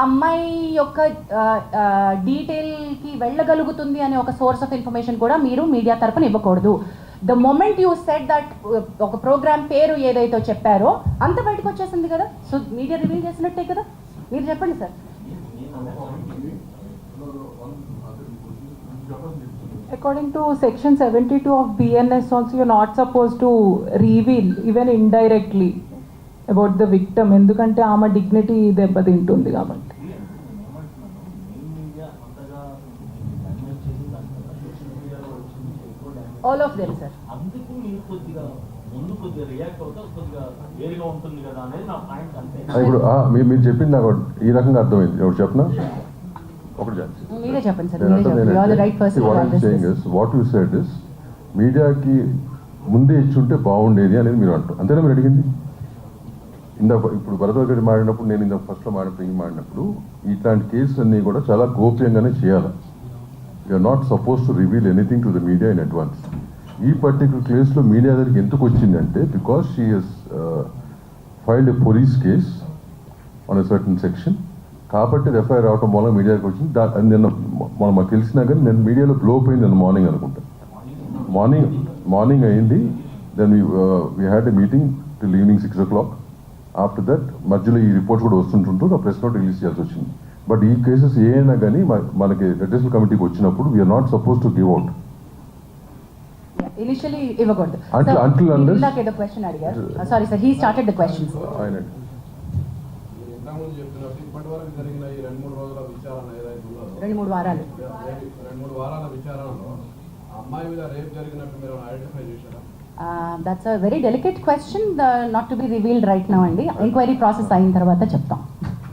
అమ్మాయి యొక్క డీటెయిల్కి వెళ్ళగలుగుతుంది అనే ఒక సోర్స్ ఆఫ్ ఇన్ఫర్మేషన్ కూడా మీరు మీడియా తరపున ఇవ్వకూడదు. The moment you said that ఒక ప్రోగ్రామ్ పేరు ఏదైతే చెప్పారో అంత బయటకు వచ్చేసింది కదా, సో మీడియా రివీల్ చేసినట్టే కదా. మీరు చెప్పండి sir. According to section 72 of BNS also, you're not supposed to reveal even indirectly about the victim, ఎందుకంటే ఆమె డిగ్నిటీ దెబ్బతింటుంది కాబట్టి. All of them sir. అందుకు మీరు కొద్దిగా ముందు కొద్దిగా రియాక్ట్ అవుతా కొద్దిగా వేరుగా ఉంటుంది కదా అనేది నా పాయింట్ అంతే. ఇప్పుడు మీరు చెప్పింది నాకు ఈ రకంగా అర్థమైంది. ఎవరు చెప్పనా? ఒకటి మీరే చెప్పండి సార్. మీరే చెప్పండి. You are the right person. What you said is మీడియాకి ముందే ఇచ్చుంటే బాగుండేది అనేది మీరు అంటారు, అంతేనా మీరు అడిగింది? ఇప్పుడు భరద్వాజ్ గారు మాడినప్పుడు, నేను ఇంత ఫస్ట్లో మాడినప్పుడు ఇట్లాంటి కేసులు అన్నీ కూడా చాలా గోప్యంగానే చేయాలి. You're not suppose to reveal anything to the media in advance. ఈ పర్టికులర్ కేసులో మీడియా దగ్గరికి ఎందుకు వచ్చిందంటే because she has filed a police case on a certain section, కాబట్టి ఎఫ్ఐఆర్ రావటం వల్ల మీడియాకి వచ్చింది. నిన్న మనం మాకు తెలిసినా కానీ నేను మీడియాలో బ్లో అయింది నిన్న మార్నింగ్ అనుకుంటా. మార్నింగ్ అయింది. Then we had a meeting till evening 6 o'clock. After that మధ్యలో ఈ రిపోర్ట్స్ కూడా వస్తుంటుంటూ ఆ ప్రెస్ నోట్ రిలీజ్ చేయాల్సి వచ్చింది. బట్ ఈ కేసెస్ ఏమైనా కానీ మనకి లెజిస్లేటివ్ కమిటీకి వచ్చినప్పుడు we're not suppose to give out. Initially ఇవ్వకూడదు. Until ఏదో క్వశ్చన్ అడిగారు. Sorry sir, he started the questions. ఇంతకుముందు చెప్పినట్టు ఇప్పటి వరకు జరిగిన ఈ 2-3 రోజుల విచారణ ఏదైతే ఉన్నదో, 2-3 వారాలు 2-3 వారాల విచారణలో అమ్మాయి మీద రేప్ జరిగినట్టు మీరు ఐడెంటిఫై చేశారా? That's a very delicate question, not to be revealed right now అండి. ఎంక్వైరీ ప్రాసెస్ అయిన తర్వాత చెప్తాం.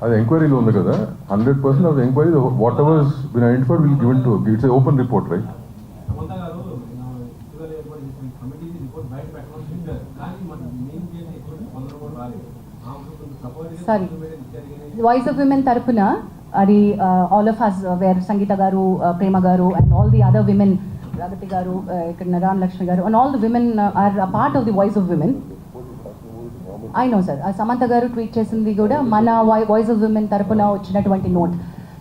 అది ఎంక్వైరీలో ఉంది కదా, 100% of enquiry what ever been identified will given to it's open report right. Samantha గారు ఇటీవల ఏర్పాటు చేసిన కమిటీ రిపోర్ట్ బయట పెట్టమని చెప్పారు, కానీ మన మెయిన్ చేసిన ఎటువంటి స్పందన కూడా రాలేదు. Sorry. వాయిస్ ఆఫ్ విమెన్ తరపున అది all of us were Sangeetha garu, Prema garu and all the other women, Ragathi garu, ఇక్కడ Narayana Lakshmi garu and all the women are part of the voice of women. I know sir, Samantha garu tweet చేసింది కూడా మన వాయిస్ ఆఫ్ విమెన్ తరపున వచ్చినటువంటి note.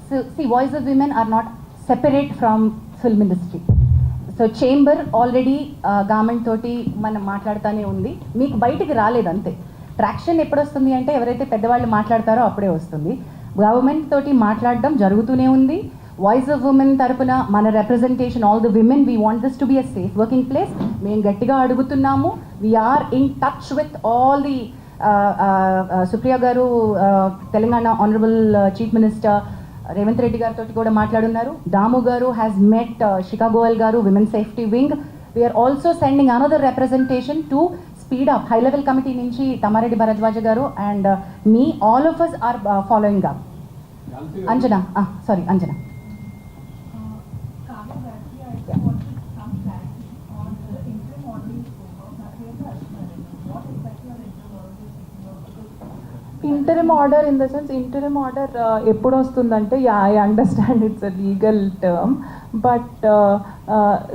So see voice of women are not separate from film industry. So chamber already government తోటి మనం మాట్లాడుతూనే ఉంది, మీకు బయటికి రాలేదు అంతే. ట్రాక్షన్ ఎప్పుడు వస్తుంది అంటే ఎవరైతే పెద్దవాళ్ళు మాట్లాడతారో అప్పుడే వస్తుంది. గవర్నమెంట్ తోటి మాట్లాడడం జరుగుతూనే ఉంది. వాయిస్ ఆఫ్ ఉమెన్ తరపున మన representation all the women we want this to be a safe working place. మేము గట్టిగా అడుగుతున్నాము. We are in touch with all the Supriya గారు, Telangana honourable chief minister Revanth Reddy గారితో కూడా మాట్లాడున్నారు. దాము గారు హ్యాస్ మెట్ షికాగోయల్ గారు, women safety wing. We are also sending another representation to speed up. High level committee నుంచి తమారెడ్డి భరద్వాజ గారు and me all of us are following up. Anjana, sorry Anjana. Interim order in the sense, interim order ఎప్పుడు వస్తుందంటే, I understand it's a legal term, but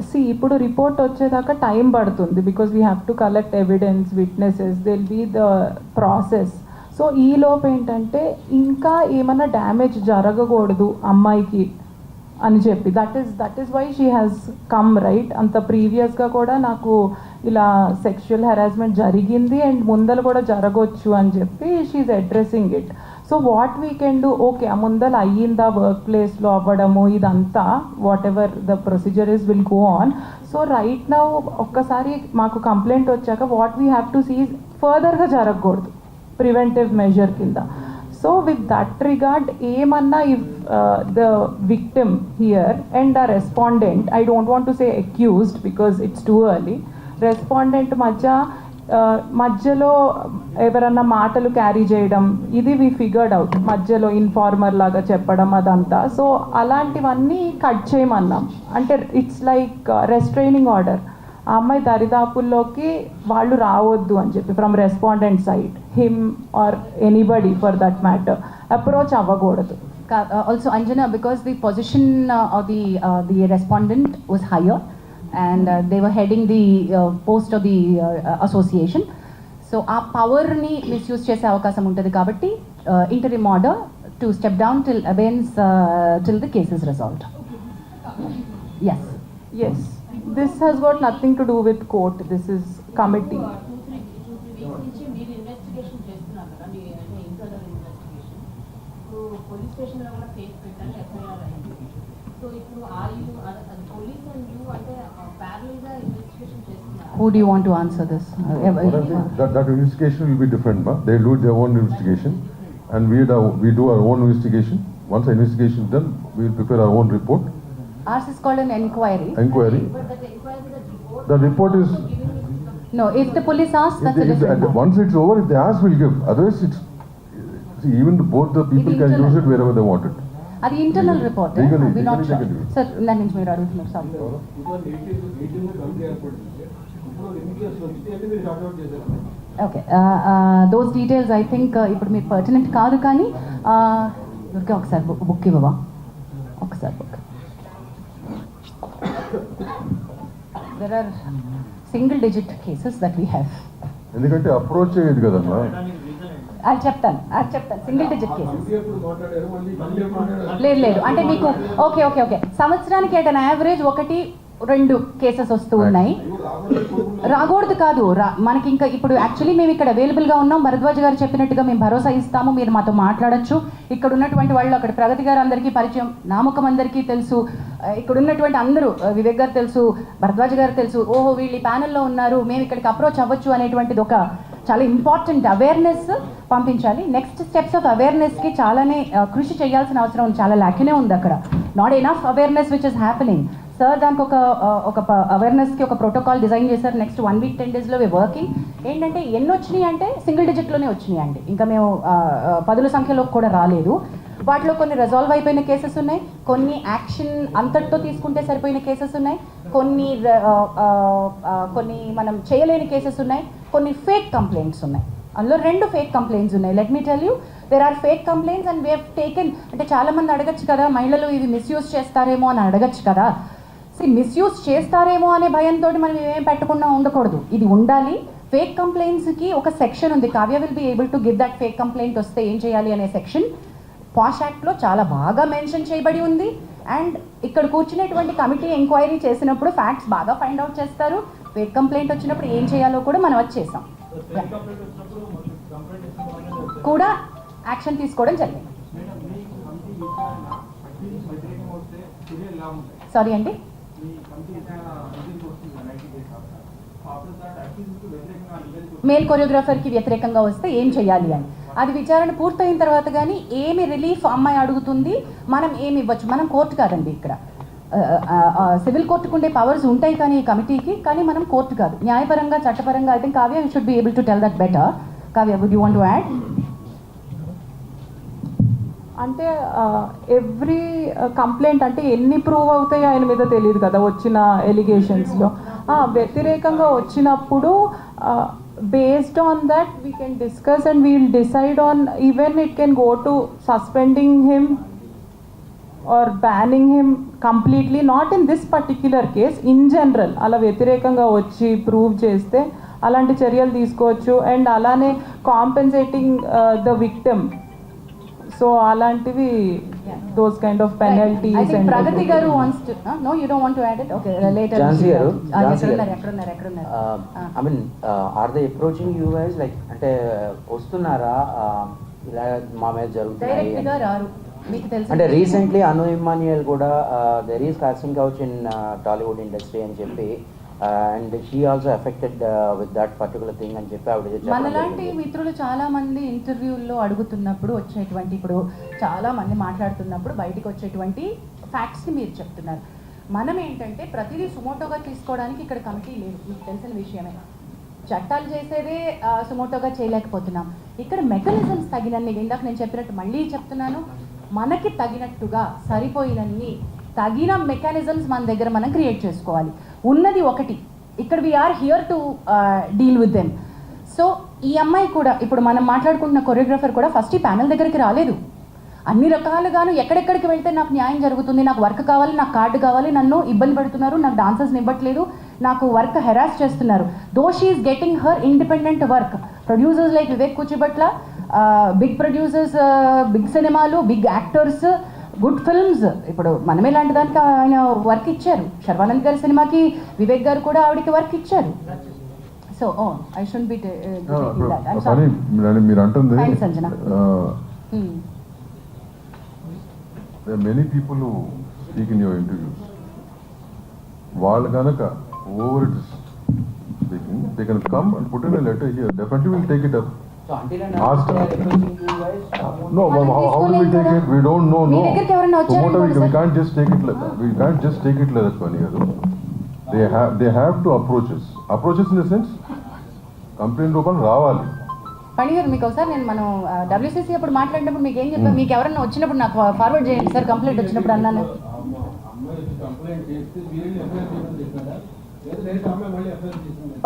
see ఇప్పుడు రిపోర్ట్ వచ్చేదాకా టైం పడుతుంది because we have to collect evidence, witnesses, this'll be the process. So ఈ లోపు ఏంటంటే ఇంకా ఏమన్నా డ్యామేజ్ జరగకూడదు అమ్మాయికి అని చెప్పి, that is why she has come right. అంత ప్రీవియస్గా కూడా నాకు ఇలా సెక్షువల్ హెరాస్మెంట్ జరిగింది అండ్ ముందర కూడా జరగవచ్చు అని చెప్పి she's addressing it. So what we can do, okay ఆ ముందర అయ్యిందా వర్క్ ప్లేస్లో అవ్వడము ఇదంతా, whatever the procedure is will go on. So right now ఒక్కసారి మాకు కంప్లైంట్ వచ్చాక what we have to see ఫర్దర్గా జరగకూడదు ప్రివెంటివ్ మెజర్ కింద. సో విత్ దట్ రిగార్డ్ ఏమన్నా if the victim here and the respondent, I don't want to say accused because it's too early, respondent మధ్యలో ఎవరన్నా మాటలు క్యారీ చేయడం, ఇది వి ఫిగర్డ్ అవుట్, మధ్యలో ఇన్ఫార్మర్ లాగా చెప్పడం అదంతా. సో అలాంటివన్నీ కట్ చేయమన్నాం. అంటే ఇట్స్ లైక్ రెస్ట్రైనింగ్ ఆర్డర్. ఆ అమ్మాయి దరిదాపుల్లోకి వాళ్ళు రావద్దు అని చెప్పి from respondent side, him or anybody for that matter approach అవ్వకూడదు. Also Anjana, because the position of the respondent was higher and they were heading the post of the association, so ఆ పవర్ని మిస్యూజ్ చేసే అవకాశం ఉంటుంది కాబట్టి interim order to step down till abeyance till the case is resolved. Yes. Yes, this has got nothing to do with court, this is committee. మీరు ఇన్వెస్టిగేషన్ చేస్తున్నారు కదా, మీ అంటే ఇంటర్నల్ ఇన్వెస్టిగేషన్. ఇప్పుడు పోలీస్ స్టేషన్లో కూడా కేసు పెట్టాలి, ఎఫ్ఐఆర్ అయింది. సో ఇప్పుడు పోలీస్ అండ్ యూ అంటే ప్యారలల్గా ఇన్వెస్టిగేషన్ చేస్తున్నారు. Who do you want to answer this? That investigation will be different, ma. They do their own investigation, and we do our own investigation. Once the investigation is done, we will prepare our own report. Ours is called an inquiry. Inquiry. But that inquiry, The report is. No, if the police asks, that's a different matter. Once it's over, if they ask, we'll give. Otherwise, it's see, even both the people can internal. use it wherever they want it. అది internal report. Legally, we not legally sure. they can do it. Sir దాని నుంచి మీరు అడుగుతున్నారు సార్. 2018 కమిటీ ఏర్పడింది. ఇప్పుడు ఎన్ని కేసులు వస్తే అన్ని మీరు షార్ట్ అవుట్ చేశారు. Okay, those details I think ఇప్పుడు మీరు పర్టినెంట్ కాదు, కానీ దుర్గా ఒకసారి బుక్ ఇవ్వవా, ఒకసారి book. There are single digit cases that we have. ఎందుకంటే అప్రోచ్ అయ్యేది కదమ్మా. అది చెప్తాను సింగిల్ డిజిట్ కేసెస్. కమిటీ ఎప్పుడు మాట్లాడారు, మళ్ళీ మళ్ళీ ఎప్పుడు మాట్లాడారు? లేదు అంటే మీకు ఓకే సంవత్సరానికి ఎట్ అన్ యావరేజ్ 1-2 కేసెస్ వస్తూ ఉన్నాయి. రాకూడదు కాదు, మనకి ఇంకా ఇప్పుడు యాక్చువల్లీ మేము ఇక్కడ అవైలబుల్గా ఉన్నాం. భరద్వాజ్ గారు చెప్పినట్టుగా మేము భరోసా ఇస్తాము, మీరు మాతో మాట్లాడచ్చు. ఇక్కడ ఉన్నటువంటి వాళ్ళు, అక్కడ ప్రగతి గారు అందరికీ పరిచయం, నామకం అందరికీ తెలుసు, ఇక్కడ ఉన్నటువంటి అందరూ, వివేక్ గారు తెలుసు, భరద్వాజ్ గారు తెలుసు. ఓహో వీళ్ళు ఈ ప్యానెల్లో ఉన్నారు, మేము ఇక్కడికి అప్రోచ్ అవ్వచ్చు అనేటువంటిది ఒక చాలా ఇంపార్టెంట్ అవేర్నెస్ పంపించాలి. నెక్స్ట్ స్టెప్స్ ఆఫ్ అవేర్నెస్కి చాలానే కృషి చేయాల్సిన అవసరం చాలా లాక్యునే ఉంది అక్కడ. Not enough awareness which is happening. Sir దానికి ఒక అవేర్నెస్కి ఒక ప్రోటోకాల్ డిజైన్ చేశారు. నెక్స్ట్ 1 వీక్ 10 డేస్లో వర్కింగ్. ఏంటంటే ఎన్ని వచ్చినాయి అంటే సింగిల్ డిజిట్లోనే వచ్చినాయి అండి. ఇంకా మేము 10ల సంఖ్యలో కూడా రాలేదు. వాటిలో కొన్ని రిజాల్వ్ అయిపోయిన కేసెస్ ఉన్నాయి, కొన్ని యాక్షన్ అంతటితో తీసుకుంటే సరిపోయిన కేసెస్ ఉన్నాయి, కొన్ని మనం చేయలేని కేసెస్ ఉన్నాయి, కొన్ని ఫేక్ కంప్లైంట్స్ ఉన్నాయి. అందులో 2 ఫేక్ కంప్లైంట్స్ ఉన్నాయి. Let me tell you, there are fake complaints and we have taken. అంటే చాలామంది అడగచ్చు కదా, మహిళలు ఇవి మిస్యూజ్ చేస్తారేమో అని అడగచ్చు కదా. మిస్యూజ్ చేస్తారేమో అనే భయంతో మనం ఏం పెట్టకుండా ఉండకూడదు, ఇది ఉండాలి. ఫేక్ కంప్లైంట్స్కి ఒక సెక్షన్ ఉంది. Kavya will be able to give that fake complaint వస్తే ఏం చేయాలి అనే సెక్షన్ పాష్ యాక్ట్లో చాలా బాగా మెన్షన్ చేయబడి ఉంది. అండ్ ఇక్కడ కూర్చునేటువంటి కమిటీ ఎంక్వైరీ చేసినప్పుడు ఫ్యాక్ట్స్ బాగా ఫైండ్ అవుట్ చేస్తారు. ఫేక్ కంప్లైంట్ వచ్చినప్పుడు ఏం చేయాలో కూడా మనం వచ్చేసాం, కూడా యాక్షన్ తీసుకోవడం జరిగింది. సారీ అండి, మేల్ కొరియోగ్రాఫర్కి వ్యతిరేకంగా వస్తే ఏం చేయాలి అని అది విచారణ పూర్తయిన తర్వాత కానీ ఏమి రిలీఫ్ అమ్మాయి అడుగుతుంది, మనం ఏమి ఇవ్వచ్చు. మనం కోర్టు కాదండి, ఇక్కడ సివిల్ కోర్టుకు ఉండే పవర్స్ ఉంటాయి కానీ ఈ కమిటీకి, కానీ మనం కోర్టు కాదు. న్యాయపరంగా చట్టపరంగా I think Kavya you should be able to tell that better. Kavya, would you want to add? అంటే ఎవ్రీ కంప్లైంట్ అంటే ఎన్ని ప్రూవ్ అవుతాయో ఆయన మీద తెలియదు కదా వచ్చిన ఎలిగేషన్స్లో. వ్యతిరేకంగా వచ్చినప్పుడు based on that we can discuss and we will decide on, even it can go to suspending him or banning him completely, not in this particular case, in general. అలా వ్యతిరేకంగా వచ్చి ప్రూవ్ చేస్తే అలాంటి చర్యలు తీసుకోవచ్చు. అండ్ అలానే కాంపెన్సేటింగ్ ద విక్టిమ్, సో అలాంటివి those kind of penalties. I think and Pragati garu wants to no, you don't want to add it? Okay, later. Jhansi garu, ekkaduన్నారు. I mean, are they approaching you guys like అంటే వస్తున్నారా ఇలా మా మీద జరుగుతున్నాయి డైరెక్ట్ గా రారు, మీకు తెలుసు. అంటే రీసెంట్లీ అను ఇమ్మాన్యుయల్ కూడా there is costing couch in Tollywood industry అని చెప్పి and she also affected with that particular thing అని చెప్పి ఆవిడ మనలాంటి మిత్రులు చాలా మంది ఇంటర్వ్యూల్లో అడుగుతున్నప్పుడు వచ్చేటువంటి, ఇప్పుడు చాలా మంది మాట్లాడుతున్నప్పుడు బయటకు వచ్చేటువంటి ఫ్యాక్ట్స్ని మీరు చెప్తున్నారు. మనం ఏంటంటే ప్రతిదీ సుమోటోగా తీసుకోవడానికి ఇక్కడ కమిటీ లేదు, మీకు తెలిసిన విషయమే. చట్టాలు చేసేదే సుమోటోగా చేయలేకపోతున్నాం. ఇక్కడ మెకానిజమ్స్ తగినన్ని, ఇందాక నేను చెప్పినట్టు మళ్ళీ చెప్తున్నాను, మనకి తగినట్టుగా సరిపోయినన్ని తగిన మెకానిజమ్స్ మన దగ్గర మనం క్రియేట్ చేసుకోవాలి. ఉన్నది ఒకటి, ఇక్కడ we're here to deal with them. So ఈ అమ్మాయి కూడా, ఇప్పుడు మనం మాట్లాడుకుంటున్న కొరియోగ్రాఫర్ కూడా ఫస్ట్ ఈ ప్యానల్ దగ్గరికి రాలేదు. అన్ని రకాలుగాను ఎక్కడెక్కడికి వెళ్తే నాకు న్యాయం జరుగుతుంది, నాకు వర్క్ కావాలి, నాకు కార్డు కావాలి, నన్ను ఇబ్బంది పెడుతున్నారు, నాకు డాన్సర్స్ని ఇవ్వట్లేదు, నాకు వర్క్ హెరాస్ చేస్తున్నారు. Though she is getting her independent work. Producers like Vivek Kuchibhotla, big producers, big సినిమాలు, బిగ్ యాక్టర్స్, గుడ్ ఫిల్మ్స్. ఇప్పుడు మనమే లాంటి దానికి ఆయన వర్క్ ఇచ్చారు. శర్వానంద్ గారి సినిమాకి వివేక్ గారు కూడా ఆవిడకి వర్క్ ఇచ్చారు. సో ఐ షుడ్ బి మీరు అంటుంది Sanjana. there are many people who speak in your interviews. వాళ్ళు కనుక over it speaking, they can come and put in a letter here. Definitely we'll take it up. So until and Ask unless they are approaching you guys, No, how do we take it? We don't know. Me No. దగ్గరికి ఎవరైనా So వచ్చారు? we can't just take it like that. We can't just take it like that, Pani garu. They have to approach us. Approach us in the sense, complaint రూపం రావాలి. పనిగారు, మీకు ఒకసారి నేను మనం WCC అప్పుడు మాట్లాడినప్పుడు మీకు ఏం చెప్పాను, మీకు ఎవరన్నా వచ్చినప్పుడు నాకు ఫార్వర్డ్ చేయండి సార్ కంప్లైంట్ వచ్చినప్పుడు అన్నాను.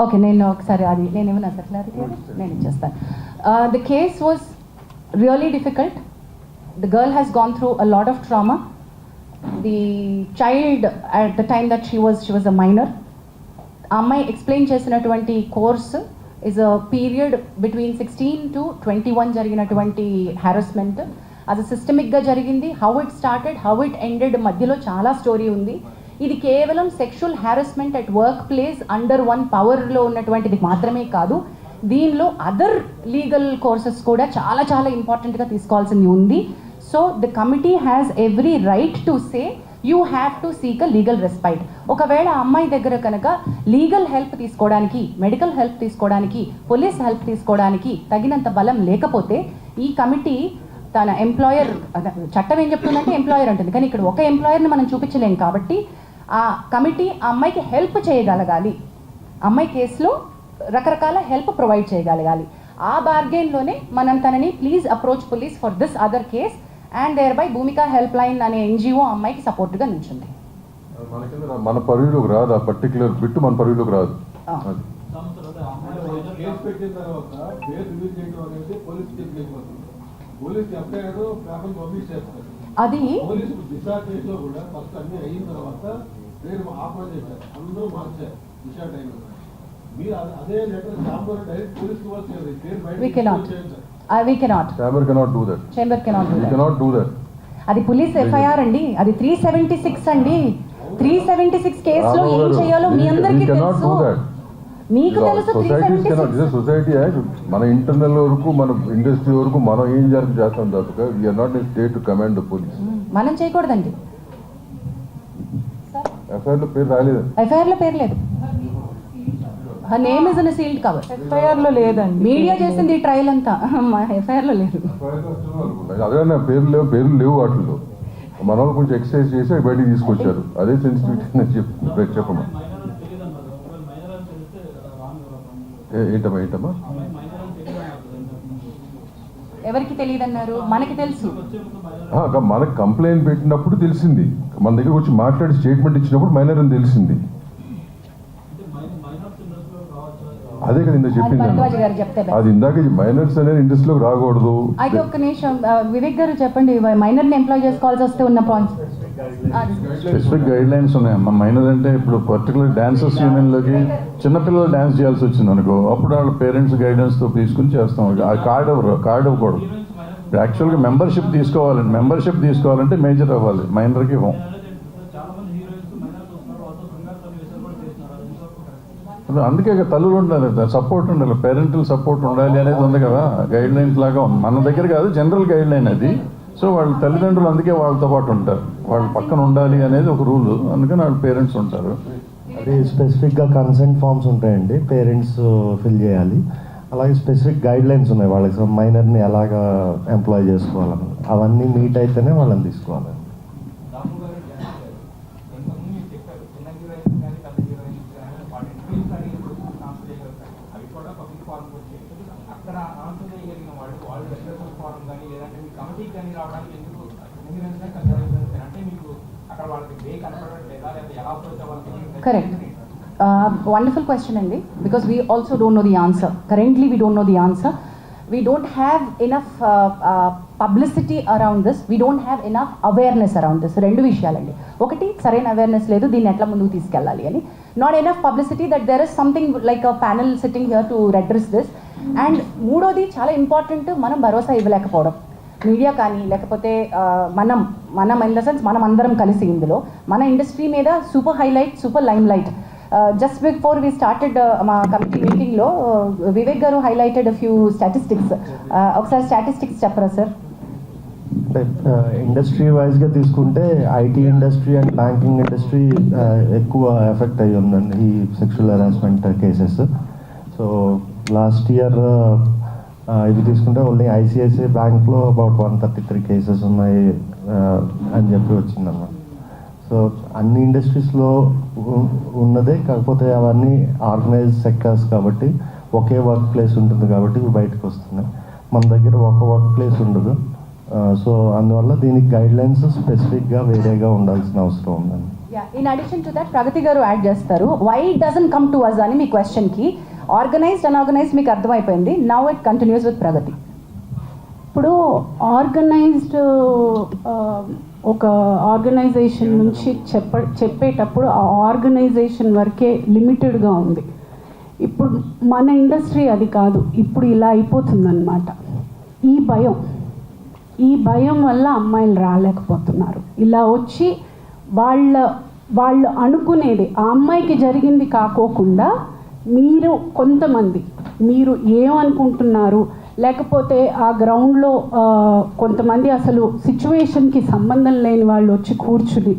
ఓకే, నేను ఒకసారి అది నేను ఏమన్నా సార్ క్లారిటీ నేను ఇచ్చేస్తాను. The case was really difficult. The girl has gone through a lot of trauma. The child at the time that she was a minor. ఆ అమ్మాయి ఎక్స్ప్లెయిన్ చేసినటువంటి course is a period between 16 to 21 జరిగినటువంటి హ్యారస్మెంట్. అది సిస్టమిక్గా జరిగింది. How it started, how it ended, మధ్యలో చాలా స్టోరీ ఉంది. ఇది కేవలం sexual harassment at work place under one పవర్లో ఉన్నటువంటిది మాత్రమే కాదు, దీనిలో అదర్ లీగల్ కోర్సెస్ కూడా చాలా చాలా ఇంపార్టెంట్గా తీసుకోవాల్సింది ఉంది. So the committee has every right to say you have to seek a legal respite. ఒకవేళ ఆ అమ్మాయి దగ్గర కనుక లీగల్ హెల్ప్ తీసుకోవడానికి, మెడికల్ హెల్ప్ తీసుకోవడానికి, పోలీస్ హెల్ప్ తీసుకోవడానికి తగినంత బలం లేకపోతే ఈ కమిటీ తన ఎంప్లాయర్, చట్టం ఏం చెప్తుందంటే ఎంప్లాయర్ అంటుంది, కానీ ఇక్కడ ఒక ఎంప్లాయర్ని మనం చూపించలేం కాబట్టి ఆ కమిటీ ఆ అమ్మాయికి హెల్ప్ చేయగలగాలి, అమ్మాయి కేసులో రకరకాల హెల్ప్ ప్రొవైడ్ చేయగలగాలి. ఆ బార్గెన్లోనే మనం తనని please approach police for this other case and there by Bhumika help line అనే ఎన్జిఓ అమ్మాయికి సపోర్ట్గా నిల్చుంది. మన పరిధిలోకి రాదు, ఆ పర్టికులర్ బిట్ మన పరిధిలోకి రాదు. అది కేసు పెట్టిన తర్వాత పేరు రిలీజ్ చేయడం అనేది పోలీస్ చేయబోతుంది. పోలీస్ ఎఫ్ఐఆర్ పేపర్ పబ్లిష్ చేస్తారు. అది పోలీసు దిశ కేసులో కూడా ఫస్ట్ అన్ని అయిన తర్వాత పేరు ఆఫర్ చేశారు, అందరూ మార్చారు దిశ టైంలో. మీరు అదే లెటర్ ఛాంబర్ డైరెక్ట్ పోలీస్ ఇవ్వాల్సి పేరు we cannot. We cannot. Chamber cannot do that. Chamber cannot do We that. cannot do that. అది పోలీస్ ఎఫ్ఐఆర్ అండి, అది 376 అండి. 376 కేసులో ఏం చేయాలో మీ అందరికీ తెలుసు, మీకు తెలుసు. సొసైటీ యాక్ట్ మన ఇంటర్నల్ వరకు, మన ఇండస్ట్రీ వరకు మనం ఏం చేస్తాం తప్పక we are not in state to command the police. మనం చేయకూడదండి. ఎఫ్ఐఆర్ లో పేరు రాలేదు, ఎఫ్ఐఆర్ లో పేరు లేదు. Her name is in sealed cover. FIR లో లేదండి. మీడియా చేసింది ఈ ట్రయల్ అంతా, ఎఫ్ఐఆర్ లో లేదు. అదే పేర్లు లేవు వాటిల్లో. మన వాళ్ళు కొంచెం ఎక్సర్సైజ్ చేసి అవి బయటికి తీసుకొచ్చారు. అదే సెన్సిటివిటీ అని చెప్పమ్మా. ఏంటమ్మా ఎవరికి తెలియదు అన్నారు? మనకి తెలుసు. మనకు కంప్లైంట్ పెట్టినప్పుడు తెలిసింది, మన దగ్గర వచ్చి మాట్లాడి స్టేట్మెంట్ ఇచ్చినప్పుడు మైనర్ అని తెలిసింది. అదే కదా ఇందాక చెప్పింది, భరద్వాజ్ గారు చెప్తే అది ఇందాక మైనర్స్ అనేది ఇండస్ట్రీలోకి రాకూడదు. అయితే ఒక్క నిమిషం వివేక్ గారు చెప్పండి, మైనర్ని ఎంప్లాయ్ చేసుకోవాల్సి వస్తే ఉన్న పాయింట్స్. స్పెసిఫిక్ గైడ్ లైన్స్ ఉన్నాయమ్మా. మైనర్ అంటే ఇప్పుడు పర్టికులర్ డాన్సర్స్ యూనియన్లోకి చిన్నపిల్లలు డాన్స్ చేయాల్సి వచ్చింది అనుకో, అప్పుడు వాళ్ళ పేరెంట్స్ గైడెన్స్తో తీసుకుని చేస్తాం. ఆ కార్డ్ ఇవ్వకూడదు. యాక్చువల్గా మెంబర్షిప్ తీసుకోవాలండి. మెంబర్షిప్ తీసుకోవాలంటే మేజర్ అవ్వాలి, మైనర్కి ఇవ్వం. అందుకే తల్లులు ఉండాలి, సపోర్ట్ ఉండాలి, పేరెంటల్ సపోర్ట్ ఉండాలి అనేది ఉంది కదా, గైడ్ లైన్స్ లాగా ఉంది. మన దగ్గర కాదు, జనరల్ గైడ్ లైన్ అది. సో వాళ్ళ తల్లిదండ్రులు అందుకే వాళ్ళతో పాటు ఉంటారు, వాళ్ళ పక్కన ఉండాలి అనేది ఒక రూల్. అందుకని వాళ్ళ పేరెంట్స్ ఉంటారు. అది స్పెసిఫిక్గా కన్సెంట్ ఫామ్స్ ఉంటాయండి, పేరెంట్స్ ఫిల్ చేయాలి. అలాగే స్పెసిఫిక్ గైడ్ లైన్స్ ఉన్నాయి వాళ్ళకి, మైనర్ని ఎలాగా ఎంప్లాయ్ చేసుకోవాలని. అవన్నీ మీట్ అయితేనే వాళ్ళని తీసుకోవాలి. Correct. Wonderful question, Andy, because we also don't know the answer. Currently, we don't know the answer. We don't have enough publicity around this. We don't have enough awareness around this. Rendu vishayalandi. Okati saraina awareness ledu, deenni etla munduku తీసుకెళ్ళాలి అని. Not enough publicity that there is something like a panel sitting here to address this. And మూడోది చాలా ఇంపార్టెంట్, మనం భరోసా ఇవ్వలేకపోవడం. మీడియా కానీ లేకపోతే మనం ఇన్ ద సెన్స్ మనం అందరం కలిసి ఇందులో మన ఇండస్ట్రీ మీద super highlight, super lime light. Just before we started మా కమిటీ మీటింగ్లో Vivek garu highlighted few statistics. ఒకసారి స్టాటిస్టిక్స్ చెప్పరా సార్? అంటే ఇండస్ట్రీ వైజ్గా తీసుకుంటే IT industry and banking industry ఎక్కువ ఎఫెక్ట్ అయ్యి ఉందండి ఈ sexual harassment cases. So last year ఇవి తీసుకుంటే ఓన్లీ ఐసిఐసిఐ బ్యాంక్లో అబౌట్ 133 కేసెస్ ఉన్నాయి అని చెప్పి వచ్చిందన్న. సో అన్ని ఇండస్ట్రీస్లో ఉన్నదే, కాకపోతే అవన్నీ ఆర్గనైజ్ సెక్టర్స్ కాబట్టి ఒకే వర్క్ ప్లేస్ ఉంటుంది కాబట్టి ఇవి బయటకు వస్తున్నాయి. మన దగ్గర ఒక వర్క్ ప్లేస్ ఉండదు. సో అందువల్ల దీనికి గైడ్ లైన్స్ స్పెసిఫిక్గా వేరేగా ఉండాల్సిన అవసరం ఉందండి. In addition to that Pragati garu add చేస్తారు, why it doesn't come to us అని మీ క్వశ్చన్కి. ఆర్గనైజ్డ్ అన్ఆర్గనైజ్డ్ మీకు అర్థమైపోయింది. Now it continues with Pragati. ఇప్పుడు ఆర్గనైజ్డ్ ఒక ఆర్గనైజేషన్ నుంచి చెప్పేటప్పుడు ఆ ఆర్గనైజేషన్ వరకే లిమిటెడ్గా ఉంది. ఇప్పుడు మన ఇండస్ట్రీ అది కాదు, ఇప్పుడు ఇలా అయిపోతుందన్నమాట. ఈ భయం వల్ల అమ్మాయిలు రాలేకపోతున్నారు. ఇలా వచ్చి వాళ్ళు అనుకునేది ఆ అమ్మాయికి జరిగింది కాకోకుండా మీరు ఏమనుకుంటున్నారు, లేకపోతే ఆ గ్రౌండ్లో కొంతమంది అసలు సిచ్యువేషన్కి సంబంధం లేని వాళ్ళు వచ్చి కూర్చుని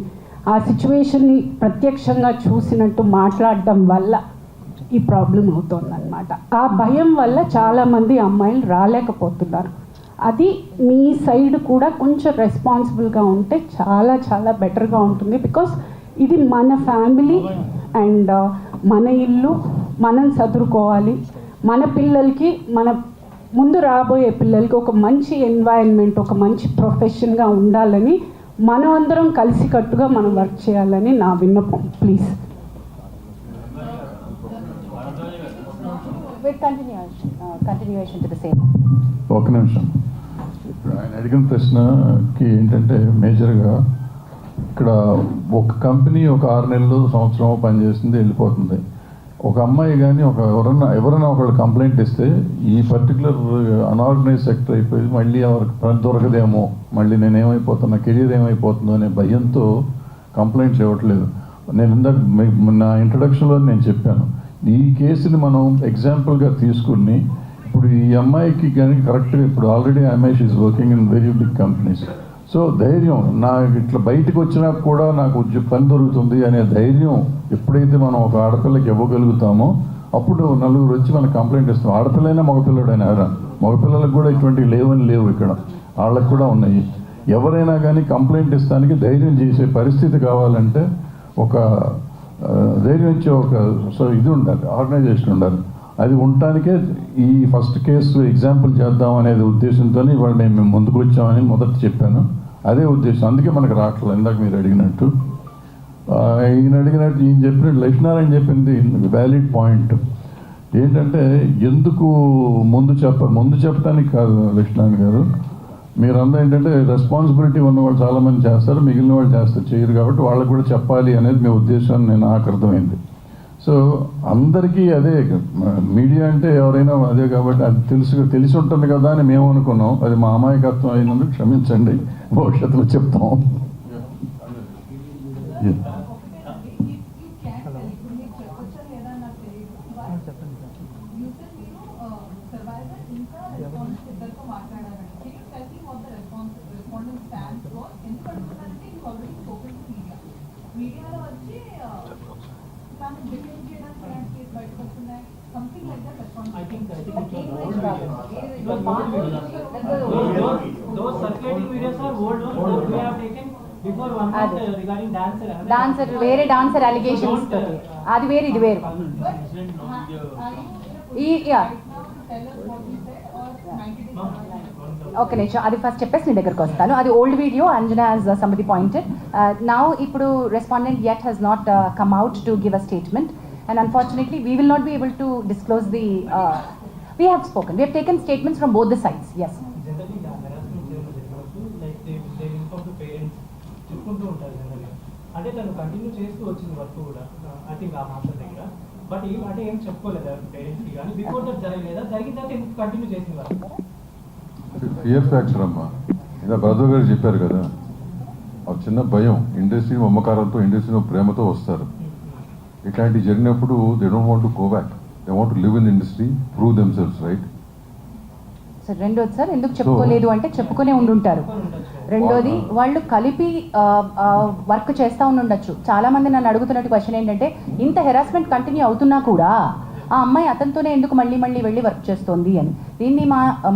ఆ సిచ్యువేషన్ని ప్రత్యక్షంగా చూసినట్టు మాట్లాడడం వల్ల ఈ ప్రాబ్లం అవుతుందన్నమాట. ఆ భయం వల్ల చాలామంది అమ్మాయిలు రాలేకపోతున్నారు. అది మీ సైడ్ కూడా కొంచెం రెస్పాన్సిబుల్గా ఉంటే చాలా చాలా బెటర్గా ఉంటుంది. బికాస్ ఇది మన ఫ్యామిలీ అండ్ మన ఇల్లు, మనం చదువుకోవాలి. మన పిల్లలకి, మన ముందు రాబోయే పిల్లలకి ఒక మంచి ఎన్వైరన్మెంట్, ఒక మంచి ప్రొఫెషన్గా ఉండాలని మనం అందరం కలిసికట్టుగా మనం వర్క్ చేయాలని నా విన్నపం. Please. With continuation to the same. ఒక నిమిషం. ఇప్పుడు ఆయన అడిగిన ప్రశ్నకి ఏంటంటే మేజర్గా ఇక్కడ ఒక కంపెనీ ఒక 6 నెలలు సంవత్సరం పనిచేస్తుంది, వెళ్ళిపోతుంది. ఒక అమ్మాయి కానీ ఎవరైనా ఒకళ్ళు కంప్లైంట్ ఇస్తే ఈ పర్టికులర్ అన్ఆర్గనైజ్ సెక్టర్ అయిపోయి మళ్ళీ ఎవరికి పని దొరకదేమో, మళ్ళీ నేనేమైపోతున్నా, కెరీర్ ఏమైపోతుందో అనే భయంతో కంప్లైంట్స్ ఇవ్వట్లేదు. నేను ఇందాక నా ఇంట్రడక్షన్లో నేను చెప్పాను, ఈ కేసుని మనం ఎగ్జాంపుల్గా తీసుకుని ఇప్పుడు ఈ అమ్మాయికి కానీ కరెక్ట్గా ఇప్పుడు ఆల్రెడీ అమ్మాయి she working in very big companies. So ధైర్యం, నా ఇట్లా బయటకు వచ్చినా కూడా నాకు పని దొరుకుతుంది అనే ధైర్యం ఎప్పుడైతే మనం ఒక ఆడపిల్లకి ఇవ్వగలుగుతామో అప్పుడు నలుగురు వచ్చి మనకు కంప్లైంట్ ఇస్తాం. ఆడపిల్లైనా మగపిల్లడైనా మగపిల్లలకు కూడా ఇటువంటివి లేవు ఇక్కడ, వాళ్ళకు కూడా ఉన్నాయి. ఎవరైనా కానీ కంప్లైంట్ ఇస్తానికి ధైర్యం చేసే పరిస్థితి కావాలంటే ఒక ధైర్యం ఇచ్చే ఒక ఇది ఉండాలి, ఆర్గనైజేషన్ ఉండాలి. అది ఉండటానికే ఈ ఫస్ట్ కేసు ఎగ్జాంపుల్ చేద్దాం అనేది ఉద్దేశంతో ఇవాళ మేము ముందుకు వచ్చామని మొదట చెప్పాను. అదే ఉద్దేశం, అందుకే మనకు రావట్లేదు. ఇందాక మీరు అడిగినట్టు ఈయన చెప్పినట్టు లక్ష్మీనారాయణ చెప్పింది వ్యాలిడ్ పాయింట్. ఏంటంటే ఎందుకు ముందు చెప్పడానికి కాదు లక్ష్మీనారాయణ గారు, మీరందరూ ఏంటంటే రెస్పాన్సిబిలిటీ ఉన్నవాళ్ళు చాలామంది చేస్తారు, మిగిలిన వాళ్ళు చేయరు కాబట్టి వాళ్ళకు కూడా చెప్పాలి అనేది మీ ఉద్దేశం నాకు అర్థమైంది. సో అందరికీ అదే, మీడియా అంటే ఎవరైనా అదే కాబట్టి అది తెలిసి ఉంటుంది కదా అని మేము అనుకున్నాం. అది మా అమాయకత్వం అయినందుకు క్షమించండి, భవిష్యత్తులో చెప్తాం. డాన్సర్ వేరే, డాన్సర్ అలిగేషన్స్ అది వేరు, ఇది వేరు. ఓకే నిమిషం, అది ఫస్ట్ చెప్పేసి నీ దగ్గరకు వస్తాను. అది old video, Anjana as somebody pointed. Now ఇప్పుడు respondent yet has not come out to give a statement, and unfortunately we will not be able to disclose the we have spoken, we have taken statements from both the sides. Yes, అంటే తను కంటిన్యూ చేస్తూ వచ్చింది వర్క్ కూడా ఐ థింక్ ఆ మాస్టర్ దగ్గర. బట్ అంటే ఏం చెప్పుకోలేదు పేరెంట్స్కి కానీ, బిఫోర్ దట్ జరగలేదా, జరిగిన తర్వాత ఎందుకు కంటిన్యూ చేసింది వర్క్? ఫియర్ ఫ్యాక్టర్ అమ్మా, ఇలా బ్రదర్ గారు చెప్పారు కదా, ఆ చిన్న భయం. ఇండస్ట్రీ మమకారంతో, ఇండస్ట్రీలో ప్రేమతో వస్తారు. ఇట్లాంటివి జరిగినప్పుడు they don't want to go back, they want to live in industry, prove themselves, right? Sir రెండోది సార్ ఎందుకు చెప్పుకోలేదు అంటే చెప్పుకునే ఉండుంటారు. రెండోది వాళ్ళు కలిపి వర్క్ చేస్తూ ఉండొచ్చు. చాలామంది నన్ను అడుగుతున్నట్టు క్వశ్చన్ ఏంటంటే, ఇంత హెరాస్మెంట్ కంటిన్యూ అవుతున్నా కూడా ఆ అమ్మాయి అతనితోనే ఎందుకు మళ్ళీ వెళ్ళి వర్క్ చేస్తోంది అని. దీన్ని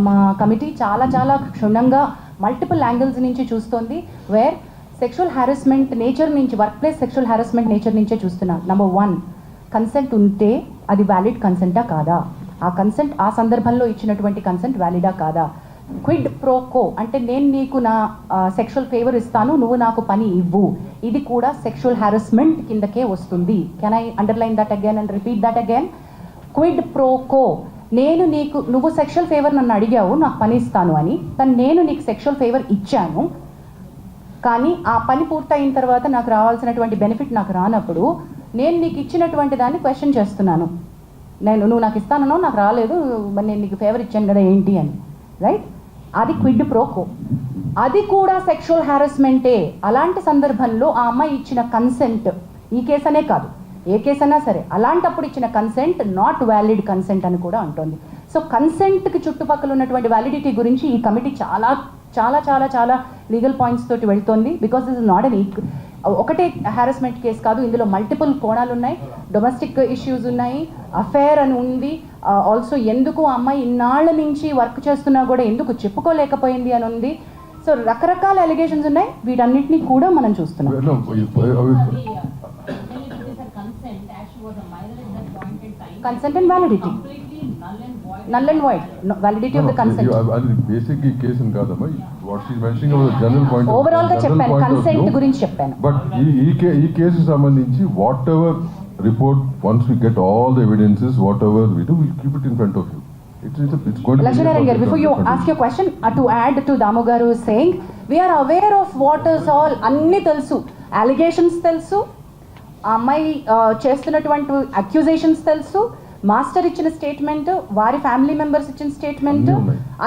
మా కమిటీ చాలా క్షుణ్ణంగా మల్టిపుల్ యాంగిల్స్ నుంచి చూస్తోంది. వేర్ సెక్షువల్ హారాస్మెంట్ నేచర్ నుంచి, work place sexual harassment nature నుంచే చూస్తున్నాం. నెంబర్ 1, కన్సెంట్ ఉంటే అది వ్యాలిడ్ కన్సెంటా కాదా, ఆ కన్సెంట్ ఆ సందర్భంలో ఇచ్చినటువంటి కన్సెంట్ వ్యాలిడా కాదా. క్విడ్ ప్రో కో అంటే నేను నీకు నా సెక్షువల్ ఫేవర్ ఇస్తాను, నువ్వు నాకు పని ఇవ్వు, ఇది కూడా సెక్షువల్ హారాస్మెంట్ కిందకే వస్తుంది. Can I underline that again and repeat that again? Quid pro quo, నువ్వు సెక్షువల్ ఫేవర్ నన్ను అడిగావు, నాకు పని ఇస్తాను అని, నేను నీకు సెక్షువల్ ఫేవర్ ఇచ్చాను, కానీ ఆ పని పూర్తయిన తర్వాత నాకు రావాల్సినటువంటి బెనిఫిట్ నాకు రానప్పుడు నేను నీకు ఇచ్చినటువంటి దాన్ని క్వశ్చన్ చేస్తున్నాను. నువ్వు నాకు ఇస్తానో నాకు రాలేదు, మరి నేను నీకు ఫేవర్ ఇచ్చాను కదా ఏంటి అని, రైట్? అది క్విడ్ ప్రోకో, అది కూడా సెక్షువల్ హారాస్మెంటే. అలాంటి సందర్భంలో ఆ అమ్మాయి ఇచ్చిన కన్సెంట్, ఈ కేసు అనే కాదు ఏ కేసు అయినా సరే, అలాంటప్పుడు ఇచ్చిన కన్సెంట్ నాట్ వ్యాలిడ్ కన్సెంట్ అని కూడా అంటోంది. సో కన్సెంట్కి చుట్టుపక్కల ఉన్నటువంటి వ్యాలిడిటీ గురించి ఈ కమిటీ చాలా చాలా చాలా చాలా లీగల్ పాయింట్స్ తోటి వెళ్తోంది. Because this is not an ఒకటే హారాస్మెంట్ కేసు కాదు, ఇందులో మల్టిపుల్ కోణాలు ఉన్నాయి. డొమెస్టిక్ ఇష్యూస్ ఉన్నాయి, అఫేర్ అని ఉంది, ఆల్సో ఎందుకు ఆ అమ్మాయి ఇన్నాళ్ళ నుంచి వర్క్ చేస్తున్నా కూడా ఎందుకు చెప్పుకోలేకపోయింది అని ఉంది. సో రకరకాల అలిగేషన్స్ ఉన్నాయి, వీటన్నిటిని కూడా మనం చూస్తున్నాం. No, consent as she was a minor at that point in time. Consent and validity. Completely Null and void. No, validity of the consent. అది బేసిక్ ఈ కేసు కాదమ్మా. What she mentioning about general point overall గా చెప్పాను, కన్సెంట్ గురించి చెప్పాను. బట్ ఈ కేసు సంబంధించి whatever report once we get all the evidences whatever we do will keep it in front of you. It's going to Lakshminarayan garu, before you ask your question, to add to Damu garu saying, we are aware of what is all, anni telsu, allegations telsu, అమ్మాయి చేస్తున్నటువంటి అక్యూజేషన్స్ తెలుసు, మాస్టర్ ఇచ్చిన స్టేట్మెంట్, వారి ఫ్యామిలీ మెంబర్స్ ఇచ్చిన స్టేట్మెంట్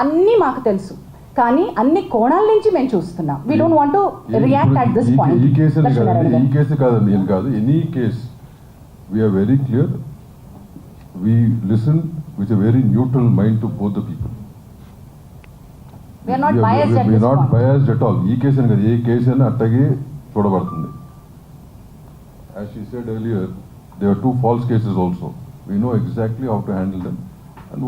అన్నీ మాకు తెలుసు. కానీ అన్ని కోణాల నుంచి మేము చూస్తున్నాం. We don't want to react at this point. ఈ కేసు కాదండి, ఏం కాదు, any case we are very clear. We listen with a very neutral mind to both the people. We are not biased at this point. We are not biased at all. ఈ కేసు అని కాదు, ఏ కేసు అయినా అట్టగే చూడబడుతుంది. As she said earlier, there are 2 false cases also. We know exactly how to handle them, and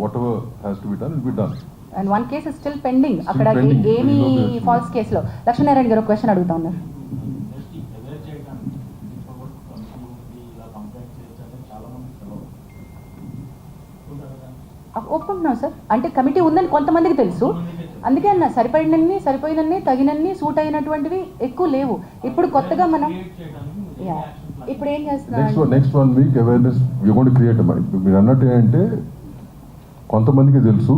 whatever has to be done will be done. And one case is still pending. అక్కడ pending. ఏమి ఫాల్స్ కేసులో. లక్ష్మీనారాయణ గారు క్వశ్చన్ అడుగుతా ఉన్నారు. ఒప్పుకుంటున్నాం సార్, అంటే కమిటీ ఉందని కొంతమందికి తెలుసు, అందుకే అన్న సరిపోయినన్ని తగినన్ని సూట్ అయినటువంటివి ఎక్కువ లేవు. ఇప్పుడు కొత్తగా మనం ఇప్పుడు ఏం చేస్తున్నాం, next 1 week awareness we going to create. మీరు అన్నట్టు ఏంటంటే కొంతమందికి తెలుసు,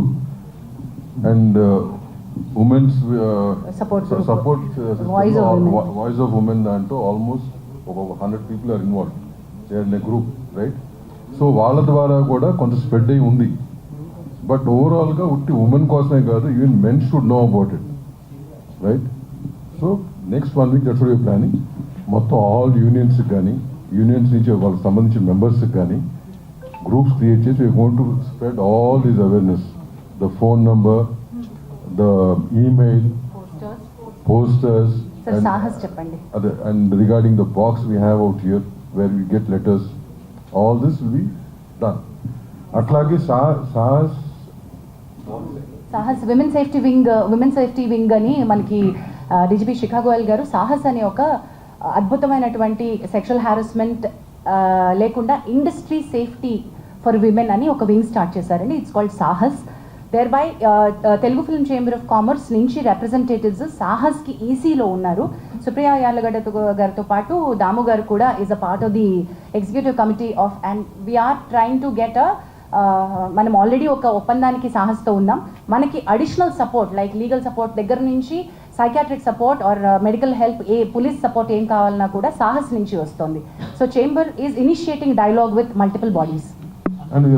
and women's support voice of women దాంట్లో ఆల్మోస్ట్ ఒక 100 people are involve, they are in a group, right? So వాళ్ళ ద్వారా కూడా కొంత స్ప్రెడ్ అయి ఉంది. బట్ ఓవరాల్గా ఉట్టి ఉమెన్ కోసమే కాదు, even men should know about it, right? So next 1 week that's what we are planning. మొత్తం ఆల్ యూనియన్స్ కానీ, యూనియన్స్ నుంచి వాళ్ళకి సంబంధించిన మెంబర్స్కి కానీ గ్రూప్స్ క్రియేట్ చేసి we going to spread all these awareness, the phone number, the email, posters, Sahas చెప్పండి, అదే, and regarding the box we have out here where we get letters, all this will be done. అట్లాగే సాహస్ విమెన్ సేఫ్టీ వింగ్ అని మనకి డీజీపీ శిఖా గోయల్ గారు సాహస్ అనే ఒక అద్భుతమైనటువంటి సెక్షువల్ హారాస్మెంట్ లేకుండా ఇండస్ట్రీ సేఫ్టీ ఫర్ విమెన్ అని ఒక వింగ్ స్టార్ట్ చేశారండి. It's called Sahas. There by Telugu film chamber of commerce నుంచి రిప్రజెంటేటివ్స్ సాహస్కి ఈసీలో ఉన్నారు. సుప్రియా యార్లగడ్డ గారితో పాటు దాము గారు కూడా is a part of the executive committee of, and we are trying to get మనం ఆల్రెడీ ఒక ఒప్పందానికి సాహస్తో ఉన్నాం. మనకి additional support like legal support దగ్గర నుంచి psychiatric support or medical help, police support ఏం కావాలన్నా కూడా సాహస్ నుంచి వస్తుంది. So chamber is initiating dialogue with multiple bodies. And we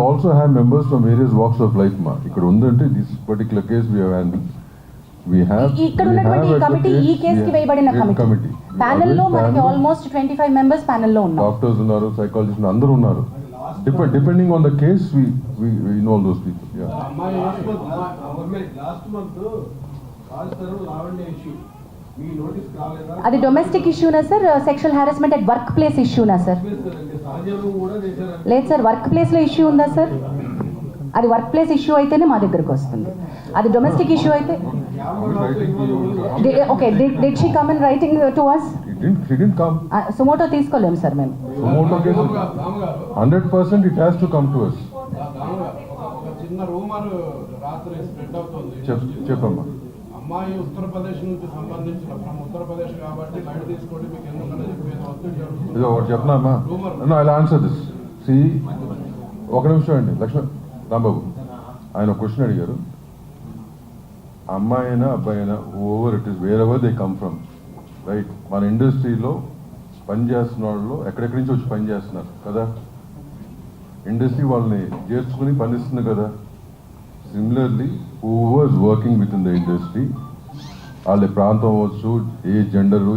also have members from various walks of life. ఇక్కడ ఉందంటే this particular case we have handled. ఇక్కడ ఉన్నటువంటి ఈ కమిటీ ఈ కేసుకి వేయబడిన కమిటీ ప్యానెల్ లో మనకి ఆల్మోస్ట్ 25 మెంబర్స్ ప్యానెల్ లో ఉన్నారు. డాక్టర్స్ ఉన్నారు, సైకాలజిస్ట్ అందరూ ఉన్నారు. Depending on the case, we know all those people. Yeah. Last month Rajasthan Lavanya issue మీ నోటీస్ కాలేదా? అది డొమెస్టిక్ ఇష్యూనా sir, sexual harassment at work place ఇష్యూనా సార్? లేదు సార్, వర్క్ ప్లేస్ లో ఇష్యూ ఉందా సార్? అది వర్క్ ప్లేస్ ఇష్యూ అయితేనే మా దగ్గరకు వస్తుంది. అది డొమెస్టిక్ ఇష్యూ అయితే okay. Did she come in writing to us? She didn't come. Suo motu తీసుకోలేము సార్ మేము. Suo motu case 100% it has to come to us. ఒక చిన్న రూమర్ రాత్రి స్ప్రెడ్ అవుతుంది. చెప్పమ్మా. అమ్మాయి ఉత్తరప్రదేశ్ నుంచి సంబంధించిన ఉత్తరప్రదేశ్ కాబట్టి బయట తీసుకోండి మీకు ఎందుకన్నా చెప్పేది వస్తుంది. ఒకటి చెప్పనా? I'll answer this. See, ఒక నిమిషం అండి లక్ష్మణ్ రాంబాబు, ఆయన ఒక క్వశ్చన్ అడిగారు. అమ్మాయి అయినా అబ్బాయి అయినా over it is where ever they come from, right? మన ఇండస్ట్రీలో పనిచేస్తున్న వాళ్ళు ఎక్కడెక్కడి నుంచి వచ్చి పని చేస్తున్నారు కదా, ఇండస్ట్రీ వాళ్ళని చేర్చుకుని పనిస్తుంది కదా. Similarly whoever's working with in the industry, వాళ్ళ ప్రాంతం అవ్వచ్చు, ఏ జెండరు,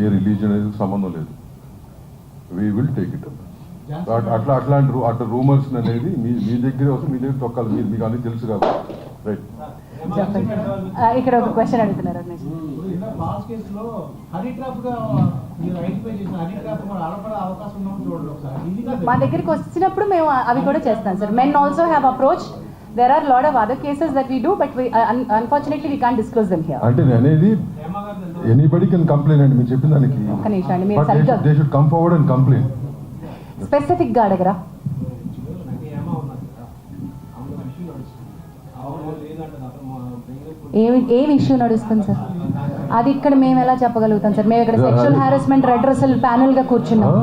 ఏ రిలీజన్ అనేది సంబంధం లేదు. We will take it up. అట్లాంటి రూమర్స్ అనేది మీ దగ్గర వస్తే మీ దగ్గర తొక్కాలి. మీకు అన్నీ తెలుసు కాబట్టి, రైట్? ఇక్కడ ఒక క్వశ్చన్ అడుగుతున్నారు. లాస్ట్ కేసులో హనీ ట్రాప్ గా మీరు ఐడెంటిఫై చేసిన హనీ ట్రాప్ కూడా ఆడపడే అవకాశం ఉందని చూడండి ఒకసారి. మా దగ్గరికి వచ్చినప్పుడు మేము అవి కూడా చేస్తాం sir. Men also have approach there are a lot of other cases that we do, but we unfortunately we can't disclose them here. అంటే నేను అనేది ఎనీబడి కెన్ కంప్లైంట్ అండి మీరు చెప్పిన దానికి. ఒక్క నిమిషం అండి, మీరు But సరిగ్గా they should come forward and complain. Specific గా అడగరా. ఏమి ఇష్యూ నడుస్తుంది సార్? అది ఇక్కడ మేము ఎలా చెప్పగలుగుతాం సార్? మేము ఇక్కడ సెక్షువల్ హారాస్మెంట్ రెడ్రెసల్ ప్యానెల్ గా కూర్చున్నాం.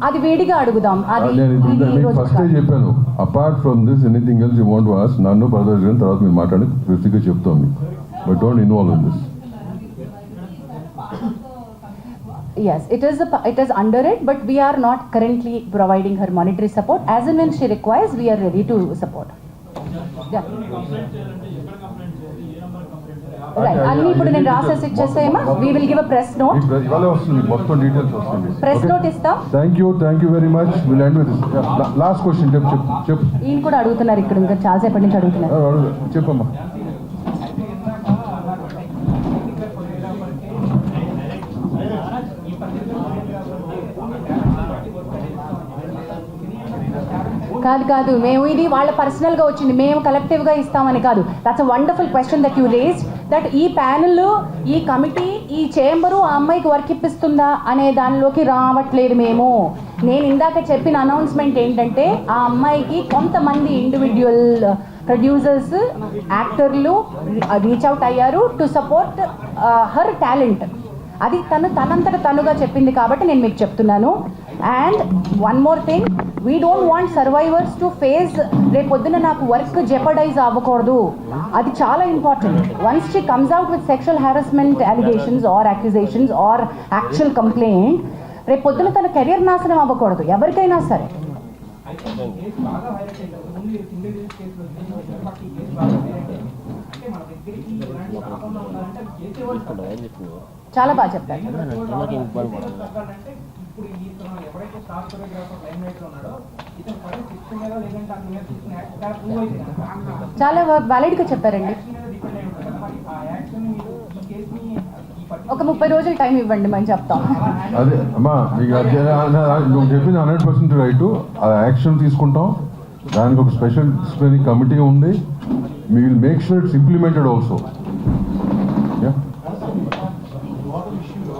అది వేడిగా అడుగుదాం. అది నేను ఫస్ట్ చెప్పాను, apart from this anything else you want to ask నన్ను పరదర్శన తర్వాత మీరు మాట్లాడి స్పెసిఫిక్గా చెప్తాం మీకు. But don't involve in this. Yes, it is under it, but we are not currently providing her monetary support. As and when she requires, we are ready to support. Yeah. Right. అన్ని ఇప్పుడు నేను రాసేసి ఇచ్చేసేమా? We will give a press note. ఇవాళ వస్తుంది మొత్తం డీటెయిల్స్ వస్తుంది. Press note ఇస్తాం. Thank you very much. Will end with last question. చెప్పు. ఈయన కూడా అడుగుతున్నారు ఇక్కడ, ఇంకా చాలాసేపటి నుంచి అడుగుతున్నారు. చెప్పమ్మా. కాదు, మేము ఇది వాళ్ళ పర్సనల్గా వచ్చింది, మేము కలెక్టివ్గా ఇస్తామని కాదు. That's a wonderful question that you raised, that ఈ ప్యానెల్, ఈ కమిటీ, ఈ చేంబరు ఆ అమ్మాయికి వర్క్ ఇప్పిస్తుందా అనే దానిలోకి రావట్లేదు మేము. నేను ఇందాక చెప్పిన అనౌన్స్మెంట్ ఏంటంటే, ఆ అమ్మాయికి కొంతమంది ఇండివిజువల్ ప్రొడ్యూసర్స్, యాక్టర్లు రీచ్ అవుట్ అయ్యారు టు సపోర్ట్ హర్ టాలెంట్. అది తనంతట తనుగా చెప్పింది కాబట్టి నేను మీకు చెప్తున్నాను. And one more thing, we don't want survivors to face రేపొద్దున నాకు వర్క్ జెపడైజ్ అవ్వకూడదు. అది చాలా important. Once she comes out with sexual harassment allegations or accusations or actual complaint, రేపొద్దున తన కెరియర్ నాశనం అవ్వకూడదు ఎవరికైనా సరే. చాలా బాగా చెప్పారు. చాలా వ్యాలిడ్గా చెప్పారండి. ఒక 30 రోజులు టైం ఇవ్వండి, మేము చెప్తాం. అదే అమ్మా, మీకు నువ్వు చెప్పింది 100% రైట్. ఆ యాక్షన్ తీసుకుంటాం. దానికి ఒక స్పెషల్ డిసిప్లినరీ కమిటీ ఉంది. We will make sure it's implemented also. Yeah.